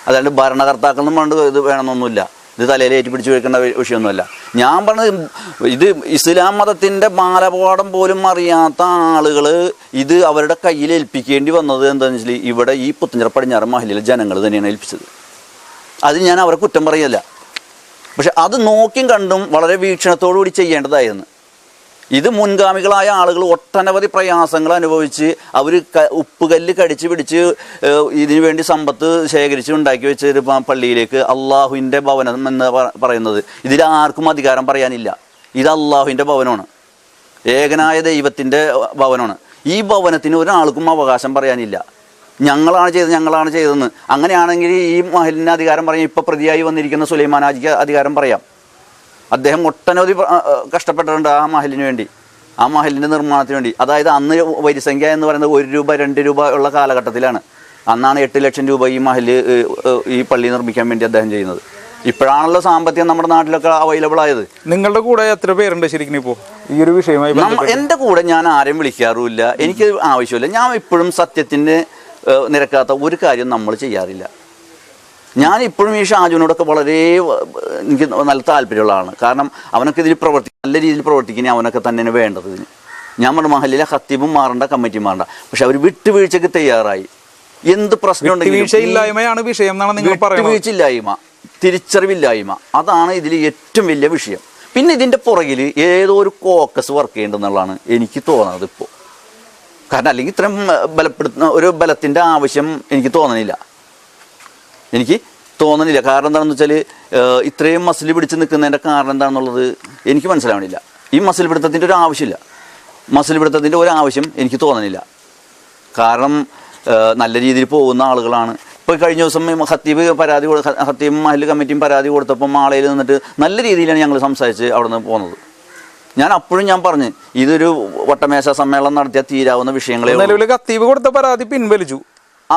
അതായത് ഭരണകർത്താക്കളൊന്നും വേണ്ട ഇത് വേണമെന്നൊന്നുമില്ല. ഇത് തലയിൽ ഏറ്റുപിടിച്ച് വെക്കേണ്ട വിഷയമൊന്നുമല്ല. ഞാൻ പറഞ്ഞത് ഇത് ഇസ്ലാം മതത്തിൻ്റെ ബാലപാഠം പോലും അറിയാത്ത ആളുകൾ ഇത് അവരുടെ കയ്യിൽ ഏൽപ്പിക്കേണ്ടി വന്നത് എന്താണെന്ന് വെച്ചാൽ ഇവിടെ ഈ പുത്തഞ്ചിറ പടിഞ്ഞാറൻ മഹലിലെ ജനങ്ങൾ തന്നെയാണ് ഏൽപ്പിച്ചത്. അത് ഞാൻ അവരെ കുറ്റം പറയല്ല. പക്ഷെ അത് നോക്കിയും കണ്ടും വളരെ വീക്ഷണത്തോടു കൂടി ചെയ്യേണ്ടതായിരുന്നു. ഇത് മുൻഗാമികളായ ആളുകൾ ഒട്ടനവധി പ്രയാസങ്ങൾ അനുഭവിച്ച് അവർ ഉപ്പുകല്ല് കടിച്ച് പിടിച്ച് ഇതിനു വേണ്ടി സമ്പത്ത് ശേഖരിച്ച് ഉണ്ടാക്കി വെച്ചൊരു പള്ളിയിലേക്ക് അള്ളാഹുവിൻ്റെ ഭവനം എന്ന് പറയുന്നത് ഇതിലാർക്കും അധികാരം പറയാനില്ല. ഇത് അള്ളാഹുവിൻ്റെ ഭവനമാണ്, ഏകനായ ദൈവത്തിൻ്റെ ഭവനമാണ്. ഈ ഭവനത്തിന് ഒരാൾക്കും അവകാശം പറയാനില്ല. ഞങ്ങളാണ് ചെയ്തതെന്ന്. അങ്ങനെയാണെങ്കിൽ ഈ മഹലിന് അധികാരം പറയാം. ഇപ്പോൾ പ്രതിയായി വന്നിരിക്കുന്ന സുലൈമാൻ ഹാജിക്ക് അധികാരം പറയാം. അദ്ദേഹം ഒട്ടനവധി കഷ്ടപ്പെട്ടിട്ടുണ്ട് ആ മഹലിന് വേണ്ടി, ആ മഹലിൻ്റെ നിർമ്മാണത്തിന് വേണ്ടി. അതായത് അന്ന് വരിസംഖ്യ എന്ന് പറയുന്നത് 1 രൂപ 2 രൂപ ഉള്ള കാലഘട്ടത്തിലാണ്. അന്നാണ് 8 ലക്ഷം രൂപ ഈ മഹല് ഈ പള്ളി നിർമ്മിക്കാൻ വേണ്ടി അദ്ദേഹം ചെയ്യുന്നത്. ഇപ്പോഴാണല്ലോ സാമ്പത്തികം നമ്മുടെ നാട്ടിലൊക്കെ അവൈലബിൾ ആയത്. നിങ്ങളുടെ കൂടെ എത്ര പേരുണ്ട് ശരിക്കും ഇപ്പോൾ ഈ ഒരു വിഷയമായി? എൻ്റെ കൂടെ ഞാൻ ആരെയും വിളിക്കാറുമില്ല, എനിക്ക് ആവശ്യമില്ല. ഞാൻ ഇപ്പോഴും സത്യത്തിന് നിരക്കാത്ത ഒരു കാര്യം നമ്മൾ ചെയ്യാറില്ല. ഞാൻ ഇപ്പോഴും ഈ ഷാജുവിനോടൊക്കെ വളരെ എനിക്ക് നല്ല താല്പര്യമുള്ള ആളാണ്. കാരണം അവനൊക്കെ ഇതിൽ നല്ല രീതിയിൽ പ്രവർത്തിക്കുന്ന അവനൊക്കെ തന്നെയാണ് വേണ്ടത്. ഇതിന് ഞാൻ പറഞ്ഞു മഹലിലെ ഖത്തീബും മാറണ്ട, കമ്മിറ്റി മാറണ്ട. പക്ഷെ അവർ വിട്ടുവീഴ്ചക്ക് തയ്യാറായി. എന്ത് പ്രശ്നം ഉണ്ടെങ്കിലും വിട്ടുവീഴ്ചയില്ലായ്മ, തിരിച്ചറിവില്ലായ്മ, അതാണ് ഇതിൽ ഏറ്റവും വലിയ വിഷയം. പിന്നെ ഇതിൻ്റെ പുറകിൽ ഏതോ ഒരു കോക്കസ് വർക്ക് ചെയ്യേണ്ടെന്നുള്ളതാണ് എനിക്ക് തോന്നുന്നത് ഇപ്പോൾ. കാരണം അല്ലെങ്കിൽ ഇത്രയും ബലപ്പെടുത്തുന്ന ഒരു ബലത്തിൻ്റെ ആവശ്യം എനിക്ക് തോന്നുന്നില്ല. കാരണം എന്താണെന്ന് വെച്ചാൽ ഇത്രയും മസിൽ പിടിച്ച് നിൽക്കുന്നതിൻ്റെ കാരണം എന്താണെന്നുള്ളത് എനിക്ക് മനസ്സിലാവണില്ല. ഈ മസിൽ പിടുത്തത്തിൻ്റെ ഒരു ആവശ്യമില്ല, മസിൽ പിടുത്തത്തിൻ്റെ ഒരു ആവശ്യം എനിക്ക് തോന്നുന്നില്ല. കാരണം നല്ല രീതിയിൽ പോകുന്ന ആളുകളാണ്. ഇപ്പോൾ കഴിഞ്ഞ ദിവസം ഖത്തീബ് മഹൽ കമ്മിറ്റിയും പരാതി കൊടുത്തപ്പോൾ മാളയിൽ നിന്നിട്ട് നല്ല രീതിയിലാണ് ഞങ്ങൾ സംസാരിച്ച് അവിടെ നിന്ന് പോകുന്നത്. ഞാൻ അപ്പോഴും ഞാൻ പറഞ്ഞു ഇതൊരു വട്ടമേശ സമ്മേളനം നടത്തിയാൽ തീരാവുന്ന വിഷയങ്ങളെ. നിലവിൽ ഖത്തീബ് കൊടുത്ത പരാതി പിൻവലിച്ചു.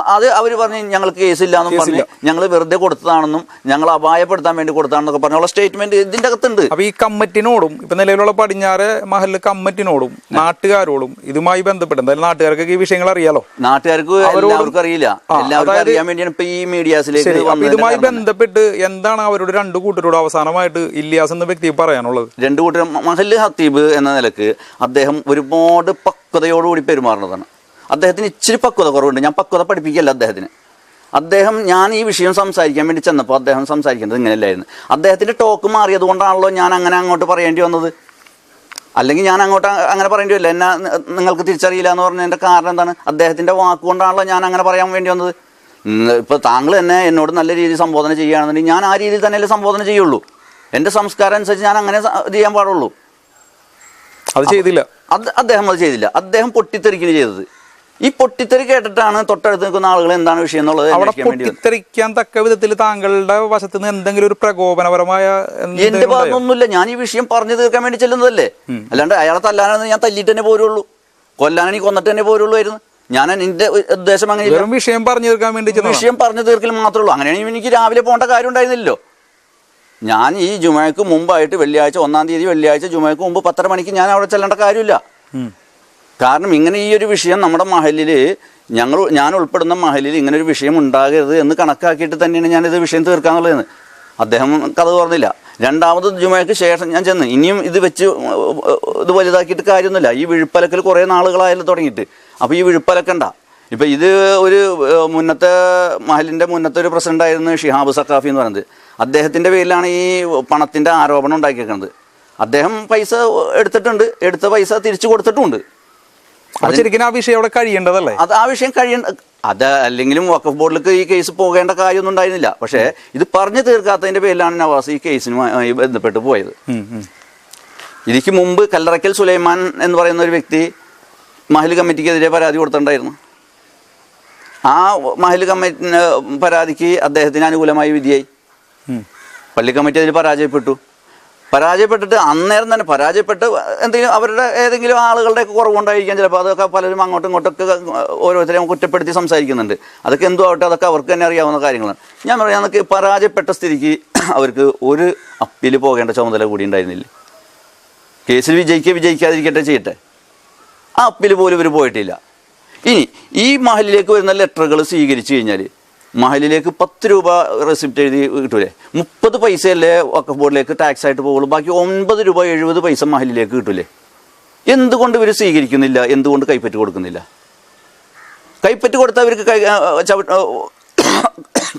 അത് അവർ പറഞ്ഞ് ഞങ്ങൾക്ക് കേസില്ലാന്നും പറഞ്ഞ് ഞങ്ങൾ വെറുതെ കൊടുത്തതാണെന്നും ഞങ്ങൾ അപായപ്പെടുത്താൻ വേണ്ടി കൊടുത്താണെന്നൊക്കെ പറഞ്ഞുള്ള സ്റ്റേറ്റ്മെന്റ് ഇതിന്റെ അകത്തുണ്ട്. അപ്പൊ ഈ കമ്മിറ്റിനോടും ഇപ്പൊ നിലവിലുള്ള പടിഞ്ഞാറ് മഹൽ കമ്മിറ്റിനോടും നാട്ടുകാരോടും ഇതുമായി ബന്ധപ്പെട്ട് എന്തായാലും നാട്ടുകാർക്ക് ഈ വിഷയങ്ങൾ അറിയാലോ. നാട്ടുകാർക്ക് എല്ലാവർക്കും അറിയില്ല, എല്ലാവർക്കും അറിയാൻ വേണ്ടിയാണ് ഇപ്പൊ ഈ മീഡിയാസിലേക്ക്. ഇതുമായി ബന്ധപ്പെട്ട് എന്താണ് അവരോട് രണ്ടു കൂട്ടരോട് അവസാനമായിട്ട് ഇല്യാസ് എന്ന വ്യക്തി പറയാനുള്ളത്? രണ്ടു കൂട്ടർ മഹൽ ഖത്തീബ് എന്ന നിലക്ക് അദ്ദേഹം ഒരുപാട് പക്വതയോടുകൂടി പെരുമാറുന്നതാണ്. അദ്ദേഹത്തിന് ഇച്ചിരി പക്വത കുറവുണ്ട്. ഞാൻ പക്വത പഠിപ്പിക്കല്ല അദ്ദേഹത്തിന്. ഞാൻ ഈ വിഷയം സംസാരിക്കാൻ വേണ്ടി ചെന്നപ്പോൾ അദ്ദേഹം സംസാരിക്കേണ്ടത് ഇങ്ങനെയല്ലായിരുന്നു. അദ്ദേഹത്തിൻ്റെ ടോക്ക് മാറിയത് കൊണ്ടാണല്ലോ ഞാൻ അങ്ങനെ അങ്ങോട്ട് പറയേണ്ടി വന്നത്. അല്ലെങ്കിൽ ഞാൻ അങ്ങോട്ട് അങ്ങനെ പറയേണ്ടി വരില്ല. എന്നെ നിങ്ങൾക്ക് തിരിച്ചറിയില്ല എന്ന് പറഞ്ഞതിൻ്റെ കാരണം എന്താണ്? അദ്ദേഹത്തിൻ്റെ വാക്കുകൊണ്ടാണല്ലോ ഞാൻ അങ്ങനെ പറയാൻ വേണ്ടി വന്നത്. ഇപ്പോൾ താങ്കൾ തന്നെ എന്നോട് നല്ല രീതിയിൽ സംബോധന ചെയ്യുകയാണെന്നുണ്ടെങ്കിൽ ഞാൻ ആ രീതിയിൽ തന്നെയല്ലേ സംബോധന ചെയ്യുള്ളൂ. എൻ്റെ സംസ്കാരം അനുസരിച്ച് ഞാൻ അങ്ങനെ ചെയ്യാൻ പാടുള്ളൂ. അത് ചെയ്തില്ല. അദ്ദേഹം അത് ചെയ്തില്ല. അദ്ദേഹം പൊട്ടിത്തെറിക്കുകയാണ് ചെയ്തത്. ഈ പൊട്ടിത്തെറി കേട്ടിട്ടാണ് തൊട്ടടുത്ത് നിൽക്കുന്ന ആളുകൾ എന്താണ് വിഷയം എന്നുള്ളത് പൊട്ടിത്തെറിക്കാൻ തക്ക വിധത്തിൽ താങ്കളുടെ വശത്ത് നിന്ന് എന്തെങ്കിലും ഒരു പ്രകോപനപരമായ എന്റെ ഭാഗത്തൊന്നുമില്ല. ഞാൻ ഈ വിഷയം പറഞ്ഞു തീർക്കാൻ വേണ്ടി ചെല്ലുന്നതല്ലേ. അല്ലാണ്ട് അയാളെ തല്ലാനാണെന്ന് ഞാൻ തല്ലിട്ട് തന്നെ പോരുള്ളൂ, കൊല്ലാനെനിക്ക് കൊന്നിട്ട് തന്നെ പോരുള്ളൂ. ഞാൻ എന്റെ ഉദ്ദേശം അങ്ങനെ വിഷയം പറഞ്ഞു തീർക്കാൻ വേണ്ടി വിഷയം പറഞ്ഞു തീർക്കൽ മാത്രമേ ഉള്ളൂ. അങ്ങനെയാണെങ്കിൽ എനിക്ക് രാവിലെ പോകേണ്ട കാര്യം ഉണ്ടായിരുന്നില്ലല്ലോ. ഞാൻ ഈ ജുമയ്ക്ക് മുമ്പായിട്ട് വെള്ളിയാഴ്ച 1-ാം തീയതി വെള്ളിയാഴ്ച ജുമയ്ക്ക് മുമ്പ് 10:30 മണിക്ക് ഞാൻ അവിടെ ചെല്ലേണ്ട കാര്യമില്ല. കാരണം ഇങ്ങനെ ഈ ഒരു വിഷയം നമ്മുടെ മഹലിൽ ഞാൻ ഉൾപ്പെടുന്ന മഹലിൽ ഇങ്ങനെ ഒരു വിഷയം ഉണ്ടാകരുത് എന്ന് കണക്കാക്കിയിട്ട് തന്നെയാണ് ഞാനിത് വിഷയം തീർക്കാന്നുള്ളതെന്ന്. അദ്ദേഹം കഥ തുറന്നില്ല. രണ്ടാമത് ജുമയ്ക്ക് ശേഷം ഞാൻ ചെന്ന് ഇനിയും ഇത് വെച്ച് ഇത് വലുതാക്കിയിട്ട് കാര്യമൊന്നുമില്ല. ഈ വിഴുപ്പലക്കൽ കുറേ നാളുകളായാലും തുടങ്ങിയിട്ട്. അപ്പോൾ ഈ വിഴുപ്പലക്കണ്ട. ഇപ്പം ഇത് ഒരു മഹലിൻ്റെ മുന്നത്തെ ഒരു പ്രസിഡൻ്റായിരുന്നു ഷിഹാബ് സഖാഫി എന്ന് പറയുന്നത്. അദ്ദേഹത്തിൻ്റെ പേരിലാണ് ഈ പണത്തിൻ്റെ ആരോപണം ഉണ്ടാക്കിയേക്കുന്നത്. അദ്ദേഹം പൈസ എടുത്തിട്ടുണ്ട്, എടുത്ത പൈസ തിരിച്ചു കൊടുത്തിട്ടുമുണ്ട്. ശരിക്കും ആ വിഷയം അവിടെ കഴിയേണ്ടതല്ലേ? അത് ആ വിഷയം അത് അല്ലെങ്കിലും വഖഫ് ബോർഡിലേക്ക് ഈ കേസ് പോകേണ്ട കാര്യമൊന്നും ഉണ്ടായിരുന്നില്ല. പക്ഷേ ഇത് പറഞ്ഞു തീർക്കാത്തതിൻ്റെ പേരിലാണ് നവാസ് ഈ കേസിനുമായി ബന്ധപ്പെട്ട് പോയത്. ഇതിക്ക് മുമ്പ് കല്ലറയ്ക്കൽ സുലൈമാൻ എന്ന് പറയുന്ന ഒരു വ്യക്തി മഹൽ കമ്മിറ്റിക്കെതിരെ പരാതി കൊടുത്തിട്ടുണ്ടായിരുന്നു. ആ മഹൽ കമ്മിറ്റി പരാതിക്ക് അദ്ദേഹത്തിന് അനുകൂലമായി വിധിയായി. പള്ളി കമ്മിറ്റി അതിൽ പരാജയപ്പെട്ടിട്ട് അന്നേരം തന്നെ എന്തെങ്കിലും അവരുടെ ഏതെങ്കിലും ആളുകളുടെ കുറവുണ്ടായിരിക്കാം. ചിലപ്പോൾ അതൊക്കെ പലരും അങ്ങോട്ടും ഇങ്ങോട്ടൊക്കെ ഓരോരുത്തരെയും കുറ്റപ്പെടുത്തി സംസാരിക്കുന്നുണ്ട്. അതൊക്കെ എന്തോ ആവട്ടെ, അതൊക്കെ അവർക്ക് തന്നെ അറിയാവുന്ന കാര്യങ്ങളാണ്. ഞാൻ പറയാം, അതൊക്കെ പരാജയപ്പെട്ട സ്ഥിതിക്ക് അവർക്ക് ഒരു അപ്പീൽ പോകേണ്ട ചുമതല കൂടി ഉണ്ടായിരുന്നില്ല. കേസിൽ വിജയിക്കാതിരിക്കട്ടെ ചെയ്യട്ടെ. ആ അപ്പീൽ പോലും ഇവർ പോയിട്ടില്ല. ഇനി ഈ മഹലിലേക്ക് വരുന്ന ലെറ്ററുകൾ സ്വീകരിച്ചു കഴിഞ്ഞാൽ മഹലിലേക്ക് 10 രൂപ റെസിപ്റ്റ് എഴുതി കിട്ടൂലേ, 30 പൈസയല്ലേ വഖഫ് ബോർഡിലേക്ക് ടാക്സ് ആയിട്ട് പോകുള്ളൂ, ബാക്കി 9 രൂപ 70 പൈസ മഹലിലേക്ക് കിട്ടൂലേ. എന്തുകൊണ്ട് ഇവർ സ്വീകരിക്കുന്നില്ല? എന്തുകൊണ്ട് കൈപ്പറ്റ് കൊടുക്കുന്നില്ല? കൈപ്പറ്റ് കൊടുത്താൽ അവർക്ക്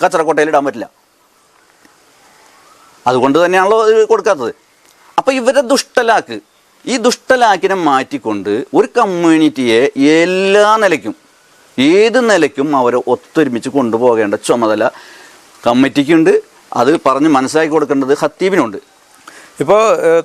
കച്ചറക്കൊട്ടയിൽ ഇടാൻ പറ്റില്ല. അതുകൊണ്ട് തന്നെയാണല്ലോ ഇത് കൊടുക്കാത്തത്. അപ്പം ഇവരെ ദുഷ്ടലാക്ക്, ഈ ദുഷ്ടലാക്കിനെ മാറ്റിക്കൊണ്ട് ഒരു കമ്മ്യൂണിറ്റിയെ എല്ലാ നിലയ്ക്കും ഏത് നിലയ്ക്കും അവരെ ഒത്തൊരുമിച്ച് കൊണ്ടുപോകേണ്ട ചുമതല കമ്മിറ്റിക്കുണ്ട്. അത് പറഞ്ഞ് മനസ്സിലാക്കി കൊടുക്കേണ്ടത് ഖത്തീബിനുണ്ട്. ഇപ്പോൾ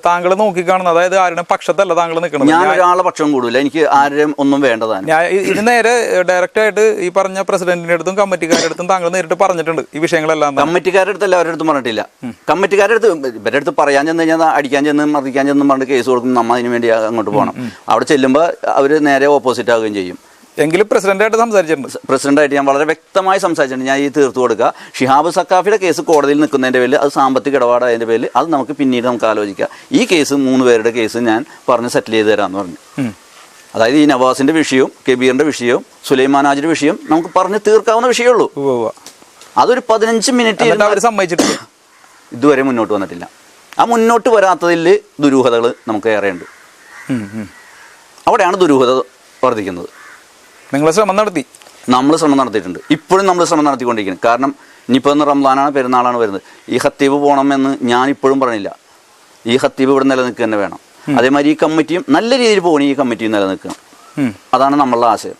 താങ്കൾ നോക്കിക്കാണുന്നത്, അതായത് ആരുടെ പക്ഷത്തല്ല താങ്കൾ നിൽക്കുന്നത്. ഞാൻ ഒരാളെ പക്ഷം കൂടില്ല, എനിക്ക് ആരെയും ഒന്നും വേണ്ടതാണ്. ഇത് നേരെ ഡയറക്റ്റ് ആയിട്ട് ഈ പറഞ്ഞ പ്രസിഡന്റിന്റെ അടുത്തും കമ്മിറ്റിക്കാരുടെ അടുത്തും താങ്കൾ നേരിട്ട് പറഞ്ഞിട്ടുണ്ട് ഈ വിഷയങ്ങളെല്ലാം. കമ്മിറ്റിക്കാരുടെ അടുത്ത് എല്ലാവരുടെ അടുത്തും പറഞ്ഞിട്ടില്ല. കമ്മിറ്റിക്കാരുടെ അടുത്ത് ഇവരുടെ അടുത്ത് പറയാൻ ചെന്ന് കഴിഞ്ഞാൽ അടിക്കാൻ ചെന്ന് മറിക്കാൻ ചെന്ന് പറഞ്ഞിട്ട് കേസ് കൊടുക്കും. നമ്മൾ അതിന് വേണ്ടി അങ്ങോട്ട് പോകണം. അവിടെ ചെല്ലുമ്പോൾ അവർ നേരെ ഓപ്പോസിറ്റ് ആവുകയും ചെയ്യും. എങ്കിലും പ്രസിഡന്റായിട്ട് സംസാരിച്ചിട്ടുണ്ട്. പ്രസിഡന്റായിട്ട് ഞാൻ വളരെ വ്യക്തമായി സംസാരിച്ചിട്ടുണ്ട്. ഞാൻ ഈ തീർത്തു കൊടുക്കുക, ഷിഹാബ് സക്കാഫിയുടെ കേസ് കോടതിയിൽ നിൽക്കുന്നതിൻ്റെ പേരിൽ, അത് സാമ്പത്തിക ഇടപാടായതിൻ്റെ പേരിൽ, അത് നമുക്ക് പിന്നീട് നമുക്ക് ആലോചിക്കാം. ഈ കേസ് 3 പേരുടെ കേസ് ഞാൻ പറഞ്ഞ് സെറ്റിൽ ചെയ്ത് തരാമെന്ന് പറഞ്ഞു. അതായത് ഈ നവാസിന്റെ വിഷയവും കബീറിന്റെ വിഷയവും സുലൈമാൻ ഹാജിയുടെ വിഷയം നമുക്ക് പറഞ്ഞ് തീർക്കാവുന്ന വിഷയമുള്ളൂ. അതൊരു 15 മിനിറ്റ് സമ്മതിച്ചിട്ടില്ല, ഇതുവരെ മുന്നോട്ട് വന്നിട്ടില്ല. ആ മുന്നോട്ട് വരാത്തതിൽ ദുരൂഹതകൾ നമുക്ക് ഏറെയുണ്ട്. അവിടെയാണ് ദുരൂഹത വർദ്ധിക്കുന്നത്. നിങ്ങൾ ശ്രമം നടത്തി? നമ്മൾ ശ്രമം നടത്തിയിട്ടുണ്ട്. ഇപ്പോഴും നമ്മൾ ശ്രമം നടത്തിക്കൊണ്ടിരിക്കുന്നത്. കാരണം ഇനിയിപ്പോൾ ഇന്ന് റംസാനാണ്, പെരുന്നാളാണ് വരുന്നത്. ഈ ഖത്തീബ് പോകണമെന്ന് ഞാൻ ഇപ്പോഴും പറഞ്ഞില്ല. ഈ ഖത്തീബ് ഇവിടെ നിലനിൽക്കുക തന്നെ വേണം. അതേമാതിരി ഈ കമ്മിറ്റിയും നല്ല രീതിയിൽ പോകണം. ഈ കമ്മിറ്റിയും നിലനിൽക്കണം. അതാണ് നമ്മളുടെ ആശയം.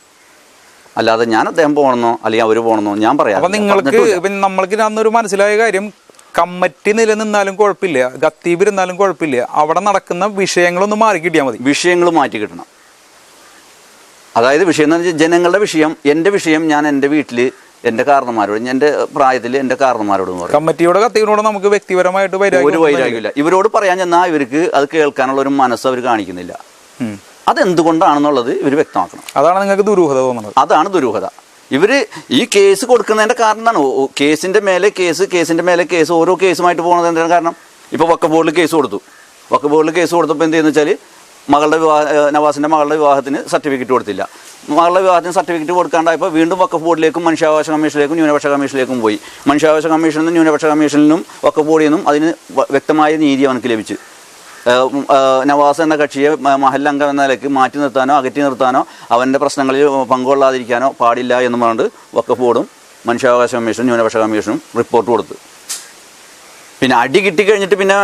അല്ലാതെ ഞാൻ അദ്ദേഹം പോകണമെന്നോ അല്ലെങ്കിൽ അവർ പോകണമെന്നോ ഞാൻ പറയാം. അപ്പം നിങ്ങൾക്ക് നമ്മൾക്ക് അന്നൊരു മനസ്സിലായ കാര്യം, കമ്മിറ്റി നിലനിന്നാലും കുഴപ്പമില്ല, ഖത്തീബ് ഇരുന്നാലും കുഴപ്പമില്ല, അവിടെ നടക്കുന്ന വിഷയങ്ങളൊന്നും മാറി കിട്ടിയാൽ മതി. വിഷയങ്ങൾ മാറ്റി കിട്ടണം. അതായത് വിഷയം എന്ന് വെച്ചാൽ ജനങ്ങളുടെ വിഷയം, എൻ്റെ വിഷയം ഞാൻ എൻ്റെ വീട്ടിൽ എൻ്റെ കാരണന്മാരോട്, എൻ്റെ പ്രായത്തിൽ എൻ്റെ കാരണന്മാരോട് പറയും. കമ്മിറ്റിയോട് ഖത്തീബിനോട് നമുക്ക് വ്യക്തിപരമായിട്ട് ഒരു വൈരാഗ്യമില്ല. ഇവരോട് പറയാൻ ചെന്നാൽ ഇവർക്ക് അത് കേൾക്കാനുള്ള ഒരു മനസ്സ് അവർ കാണിക്കുന്നില്ല. അതെന്തുകൊണ്ടാണെന്നുള്ളത് ഇവർ വ്യക്തമാക്കണം. അതാണ് നിങ്ങൾക്ക് ദുരൂഹത തോന്നുന്നത്. അതാണ് ദുരൂഹത. ഇവർ ഈ കേസ് കൊടുക്കുന്നതിൻ്റെ കാരണം എന്താണ്? കേസിൻ്റെ മേലെ കേസ്, കേസിൻ്റെ മേലെ കേസ്, ഓരോ കേസുമായിട്ട് പോകുന്നത് എന്താണ് കാരണം? ഇപ്പോൾ വഖഫ് ബോർഡിൽ കേസ് കൊടുത്തു. വഖഫ് ബോർഡിൽ കേസ് കൊടുത്തപ്പോൾ എന്ത് ചെയ്യുന്നു വെച്ചാൽ, നവാസിൻ്റെ മകളുടെ വിവാഹത്തിന് സർട്ടിഫിക്കറ്റ് കൊടുത്തില്ല. മകളുടെ വിവാഹത്തിന് സർട്ടിഫിക്കറ്റ് കൊടുക്കാണ്ടായപ്പോൾ വീണ്ടും വഖഫ് ബോർഡിലേക്കും മനുഷ്യാവകാശ കമ്മീഷനിലേക്കും ന്യൂനപക്ഷ കമ്മീഷനിലേക്കും പോയി. മനുഷ്യാവകാശ കമ്മീഷനിൽ നിന്നും ന്യൂനപക്ഷ കമ്മീഷനിലും വഖഫ് ബോർഡിൽ നിന്നും അതിന് വ്യക്തമായ നീതി അവനക്ക് ലഭിച്ചു. നവാസ് എന്ന കക്ഷിയെ മഹല്ലംഗം എന്ന നിലയ്ക്ക് മാറ്റി നിർത്താനോ അകറ്റി നിർത്താനോ അവൻ്റെ പ്രശ്നങ്ങളിൽ പങ്കുകൊള്ളാതിരിക്കാനോ പാടില്ല എന്ന് പറഞ്ഞിട്ട് വഖഫ് ബോർഡും മനുഷ്യാവകാശ കമ്മീഷനും ന്യൂനപക്ഷ കമ്മീഷനും റിപ്പോർട്ട് കൊടുത്തു. പിന്നെ അടി കിട്ടിക്കഴിഞ്ഞിട്ട് പിന്നെ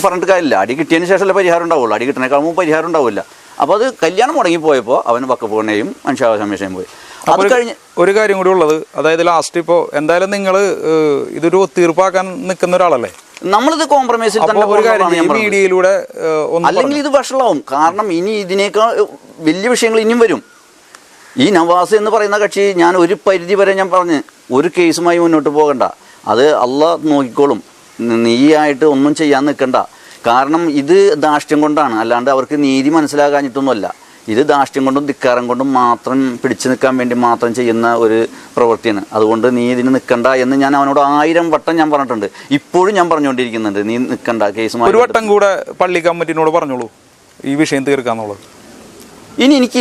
പറഞ്ഞിട്ട് കാര്യമില്ല. അടി കിട്ടിയതിന് ശേഷമല്ലേ പരിഹാരം ഉണ്ടാവുള്ളൂ. അടി കിട്ടുന്നതിനേക്കാൾ മുമ്പ് പരിഹാരം ഉണ്ടാവില്ല. അപ്പോൾ അത് കല്യാണം മുടങ്ങിപ്പോയപ്പോൾ അവൻ വഖഫ് ബോർഡിനെയും മനുഷ്യാവകാശ കമ്മീഷനെയും പോയി. അത് കഴിഞ്ഞ് ഒരു കാര്യം കൂടി ഉള്ളത്, അതായത് ലാസ്റ്റ് ഇപ്പോൾ എന്തായാലും നിങ്ങൾ ഇതൊരു ഒത്തീർപ്പാക്കാൻ നിൽക്കുന്ന ഒരാളല്ലേ, നമ്മളിത് കോംപ്രമൈസിൽ മീഡിയയിലൂടെ അല്ലെങ്കിൽ ഇത് വഷളാവും. കാരണം ഇനി ഇതിനേക്കാൾ വലിയ വിഷയങ്ങൾ ഇനിയും വരും. ഈ നവാസ് എന്ന് പറയുന്ന കക്ഷി, ഞാൻ ഒരു പരിധി വരെ ഞാൻ പറഞ്ഞ് ഒരു കേസുമായി മുന്നോട്ട് പോകണ്ട, അത് അള്ളാഹ് നോക്കിക്കോളും, നീയായിട്ട് ഒന്നും ചെയ്യാൻ നിൽക്കണ്ട. കാരണം ഇത് ധാർഷ്ട്യം കൊണ്ടാണ്, അല്ലാണ്ട് അവർക്ക് നീതി മനസ്സിലാകാഞ്ഞിട്ടൊന്നുമല്ല. ഇത് ധാർഷ്ട്യം കൊണ്ടും ധിക്കാരം കൊണ്ടും മാത്രം പിടിച്ചു നിൽക്കാൻ വേണ്ടി മാത്രം ചെയ്യുന്ന ഒരു പ്രവൃത്തിയാണ്. അതുകൊണ്ട് നീ ഇതിന് നിൽക്കണ്ട എന്ന് ഞാൻ അവനോട് 1000 വട്ടം ഞാൻ പറഞ്ഞിട്ടുണ്ട്. ഇപ്പോഴും ഞാൻ പറഞ്ഞുകൊണ്ടിരിക്കുന്നുണ്ട്, നീ നിൽക്കണ്ട കേസുമായി. ഒരു വട്ടം കൂടെ പള്ളി കമ്മിറ്റിനോട് പറഞ്ഞോളൂ ഈ വിഷയം തീർക്കാന്നുള്ളത്. ഇനി എനിക്ക്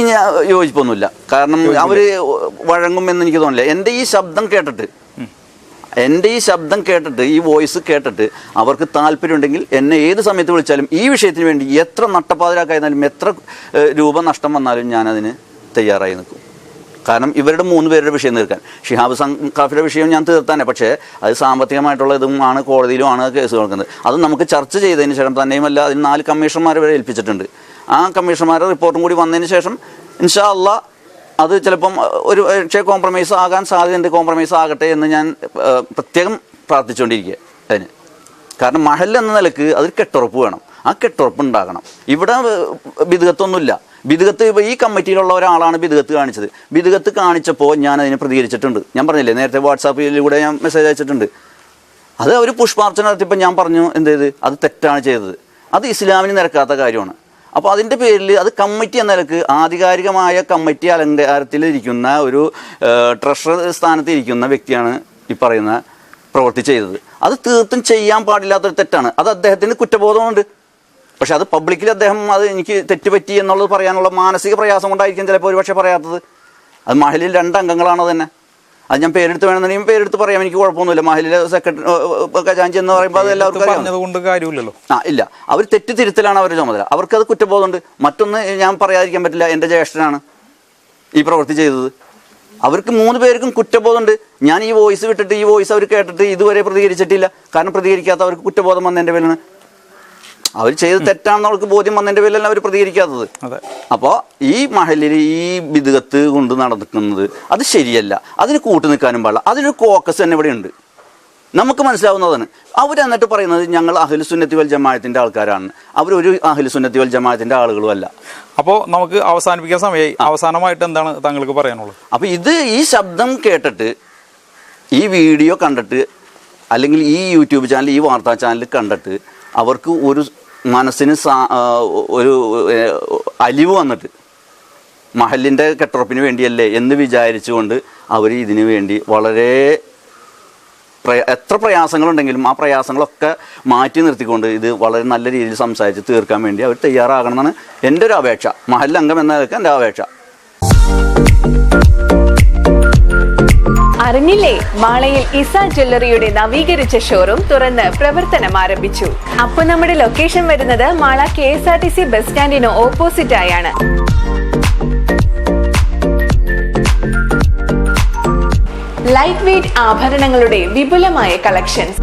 യോജിപ്പൊന്നുമില്ല. കാരണം അവർ വഴങ്ങുമെന്ന് എനിക്ക് തോന്നില്ല. എൻ്റെ ഈ ശബ്ദം കേട്ടിട്ട് ഈ വോയിസ് കേട്ടിട്ട് അവർക്ക് താല്പര്യമുണ്ടെങ്കിൽ എന്നെ ഏത് സമയത്ത് വിളിച്ചാലും ഈ വിഷയത്തിന് വേണ്ടി എത്ര നട്ടപ്പാതിരാക്കായിരുന്നാലും എത്ര രൂപ നഷ്ടം വന്നാലും ഞാനതിന് തയ്യാറായി നിൽക്കും. കാരണം ഇവരുടെ 3 പേരുടെ വിഷയം തീർക്കാൻ. ഷിഹാബ് സക്കാഫിയുടെ വിഷയം ഞാൻ തീർത്താനേ, പക്ഷേ അത് സാമ്പത്തികമായിട്ടുള്ള ഇതുമാണ്, കോടതിയിലുമാണ് കേസ് കൊടുക്കുന്നത്. അത് നമുക്ക് ചർച്ച ചെയ്തതിന് ശേഷം, തന്നെയുമല്ല അതിന് 4 കമ്മീഷണർമാരെ വരെ ഏൽപ്പിച്ചിട്ടുണ്ട്. ആ കമ്മീഷണർമാരുടെ റിപ്പോർട്ടും കൂടി വന്നതിന് ശേഷം ഇൻഷാ അള്ളാഹ് അത് ചിലപ്പം ഒരു പക്ഷേ കോംപ്രമൈസ് ആകാൻ സാധ്യതയുണ്ട്. കോംപ്രമൈസ് ആകട്ടെ എന്ന് ഞാൻ പ്രത്യേകം പ്രാർത്ഥിച്ചുകൊണ്ടിരിക്കുക അതിന്. കാരണം മഹൽ എന്ന നിലക്ക് അതൊരു കെട്ടുറപ്പ് വേണം. ആ കെട്ടുറപ്പ് ഉണ്ടാകണം. ഇവിടെ ബിദ്അത്തൊന്നുമില്ല. ബിദ്അത്ത് ഇപ്പോൾ ഈ കമ്മിറ്റിയിലുള്ള ഒരാളാണ് ബിദ്അത്ത് കാണിച്ചത്. ബിദ്അത്ത് കാണിച്ചപ്പോൾ ഞാൻ അതിനെ പ്രതികരിച്ചിട്ടുണ്ട്. ഞാൻ പറഞ്ഞില്ലേ, നേരത്തെ വാട്സാപ്പിലൂടെ ഞാൻ മെസ്സേജ് അയച്ചിട്ടുണ്ട്. അത് അവർ പുഷ്പാർച്ചന നടത്തിയപ്പോൾ ഞാൻ പറഞ്ഞു, എന്ത് ചെയ്ത് അത് തെറ്റാണ് ചെയ്തത്, അത് ഇസ്ലാമിന് നിരക്കാത്ത കാര്യമാണ്. അപ്പോൾ അതിൻ്റെ പേരിൽ അത് കമ്മിറ്റി എന്ന നിലക്ക് ആധികാരികമായ കമ്മിറ്റി അലങ്കാരത്തിലിരിക്കുന്ന ഒരു ട്രഷറർ സ്ഥാനത്ത് ഇരിക്കുന്ന വ്യക്തിയാണ് ഈ പറയുന്ന പ്രവൃത്തി ചെയ്തത്. അത് തീർത്തും ചെയ്യാൻ പാടില്ലാത്തൊരു തെറ്റാണ്. അത് അദ്ദേഹത്തിന് കുറ്റബോധമുണ്ട്. പക്ഷെ അത് പബ്ലിക്കിൽ അദ്ദേഹം അത് എനിക്ക് തെറ്റുപറ്റി എന്നുള്ളത് പറയാനുള്ള മാനസിക പ്രയാസം കൊണ്ടായിരിക്കും ചിലപ്പോൾ ഒരുപക്ഷെ പറയാത്തത്. അത് മഹലിൽ 2 അംഗങ്ങളാണ് തന്നെ. അത് ഞാൻ പേരെടുത്ത് വേണമെന്നുണ്ടെങ്കിൽ പേരെടുത്ത് പറയാം, എനിക്ക് കുഴപ്പമൊന്നുമില്ല. മഹലിലെ സെക്രട്ടറി ഖജാൻജി എന്ന് പറയുമ്പോൾ അത് എല്ലാവർക്കും പറഞ്ഞതുകൊണ്ട് കാര്യമില്ലല്ലോ. ഇല്ല, അവർ തെറ്റ് തിരുത്തലാണ് അവരുടെ ചുമതല. അവർക്കത് കുറ്റബോധമുണ്ട്. മറ്റൊന്ന് ഞാൻ പറയാതിരിക്കാൻ പറ്റില്ല, എൻ്റെ ജ്യേഷ്ഠനാണ് ഈ പ്രവൃത്തി ചെയ്തത്. അവർക്ക് 3 പേർക്കും കുറ്റബോധമുണ്ട്. ഞാൻ ഈ വോയിസ് വിട്ടിട്ട് ഈ വോയിസ് അവർ കേട്ടിട്ട് ഇതുവരെ പ്രതികരിച്ചിട്ടില്ല. കാരണം പ്രതികരിക്കാത്ത അവർക്ക് കുറ്റബോധം വന്നതിൻ്റെ പേരിലാണ്. അവർ ചെയ്ത് തെറ്റാണെന്ന് അവർക്ക് ബോധ്യം വന്നതിൻ്റെ പേരിലല്ല അവർ പ്രതികരിക്കാത്തത്. അപ്പോൾ ഈ മഹലിൽ ഈ ബിദ്അത്ത് കൊണ്ട് നടക്കുന്നത് അത് ശരിയല്ല. അതിന് കൂട്ടു നിൽക്കാനും പാടില്ല. അതിനൊരു കോക്കസ് തന്നെ ഇവിടെ ഉണ്ട്, നമുക്ക് മനസ്സിലാവുന്നതാണ്. അവരെന്നിട്ട് പറയുന്നത് ഞങ്ങൾ അഹ്ലു സുന്നത്തി വൽ ജമാഅത്തിന്റെ ആൾക്കാരാണ്. അവരൊരു അഹ്ലു സുന്നത്തി വൽ ജമാഅത്തിന്റെ ആളുകളും അല്ല. അപ്പോൾ നമുക്ക് അവസാനിപ്പിക്കാൻ സമയമായി. അവസാനമായിട്ട് എന്താണ് താങ്കൾക്ക് പറയാനുള്ളത്? അപ്പോൾ ഈ ശബ്ദം കേട്ടിട്ട്, ഈ വീഡിയോ കണ്ടിട്ട്, അല്ലെങ്കിൽ ഈ യൂട്യൂബ് ചാനൽ, ഈ വാർത്താ ചാനൽ കണ്ടിട്ട് അവർക്ക് ഒരു മനസ്സിന് ഒരു അലിവ് വന്നിട്ട് മഹലിൻ്റെ കെട്ടുറപ്പിന് വേണ്ടിയല്ലേ എന്ന് വിചാരിച്ചുകൊണ്ട് അവർ ഇതിനു വേണ്ടി വളരെ എത്ര പ്രയാസങ്ങളുണ്ടെങ്കിലും ആ പ്രയാസങ്ങളൊക്കെ മാറ്റി നിർത്തിക്കൊണ്ട് ഇത് വളരെ നല്ല രീതിയിൽ സംസാരിച്ച് തീർക്കാൻ വേണ്ടി അവർ തയ്യാറാകണമെന്നാണ് എൻ്റെ ഒരു അപേക്ഷ. മഹൽ അംഗം എന്നതൊക്കെ എൻ്റെ അപേക്ഷ. അറിഞ്ഞില്ലേ, മാളയിൽ ഇസ ജ്വല്ലറിയുടെ നവീകരിച്ച ഷോറൂം തുറന്ന് പ്രവർത്തനം ആരംഭിച്ചു. അപ്പൊ നമ്മുടെ ലൊക്കേഷൻ വരുന്നത് മാള KSRTC ബസ് സ്റ്റാൻഡിന് ഓപ്പോസിറ്റ് ആയാണ്. ലൈറ്റ് വെയ്റ്റ് ആഭരണങ്ങളുടെ വിപുലമായ കളക്ഷൻസ്,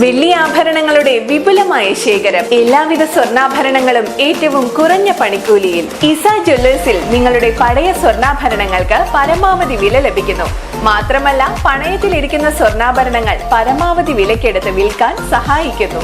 വെള്ളി ആഭരണങ്ങളുടെ വിപുലമായ ശേഖരം, എല്ലാവിധ സ്വർണ്ണാഭരണങ്ങളും ഏറ്റവും കുറഞ്ഞ പണിക്കൂലിയിൽ. ഇസ ജ്വല്ലേഴ്സിൽ നിങ്ങളുടെ പഴയ സ്വർണ്ണാഭരണങ്ങൾക്ക് പരമാവധി വില ലഭിക്കുന്നു. മാത്രമല്ല, പണയത്തിലിരിക്കുന്ന സ്വർണ്ണാഭരണങ്ങൾ പരമാവധി വിലക്കെടുത്ത് വിൽക്കാൻ സഹായിക്കുന്നു.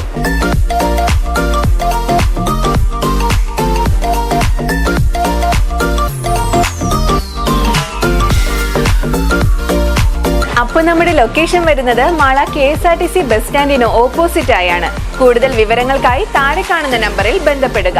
അപ്പൊ നമ്മുടെ ലൊക്കേഷൻ വരുന്നത് മാള KSRTC ബസ് സ്റ്റാൻഡിന് ഓപ്പോസിറ്റ് ആയാണ്. കൂടുതൽ വിവരങ്ങൾക്കായി താഴെ കാണുന്ന നമ്പറിൽ ബന്ധപ്പെടുക.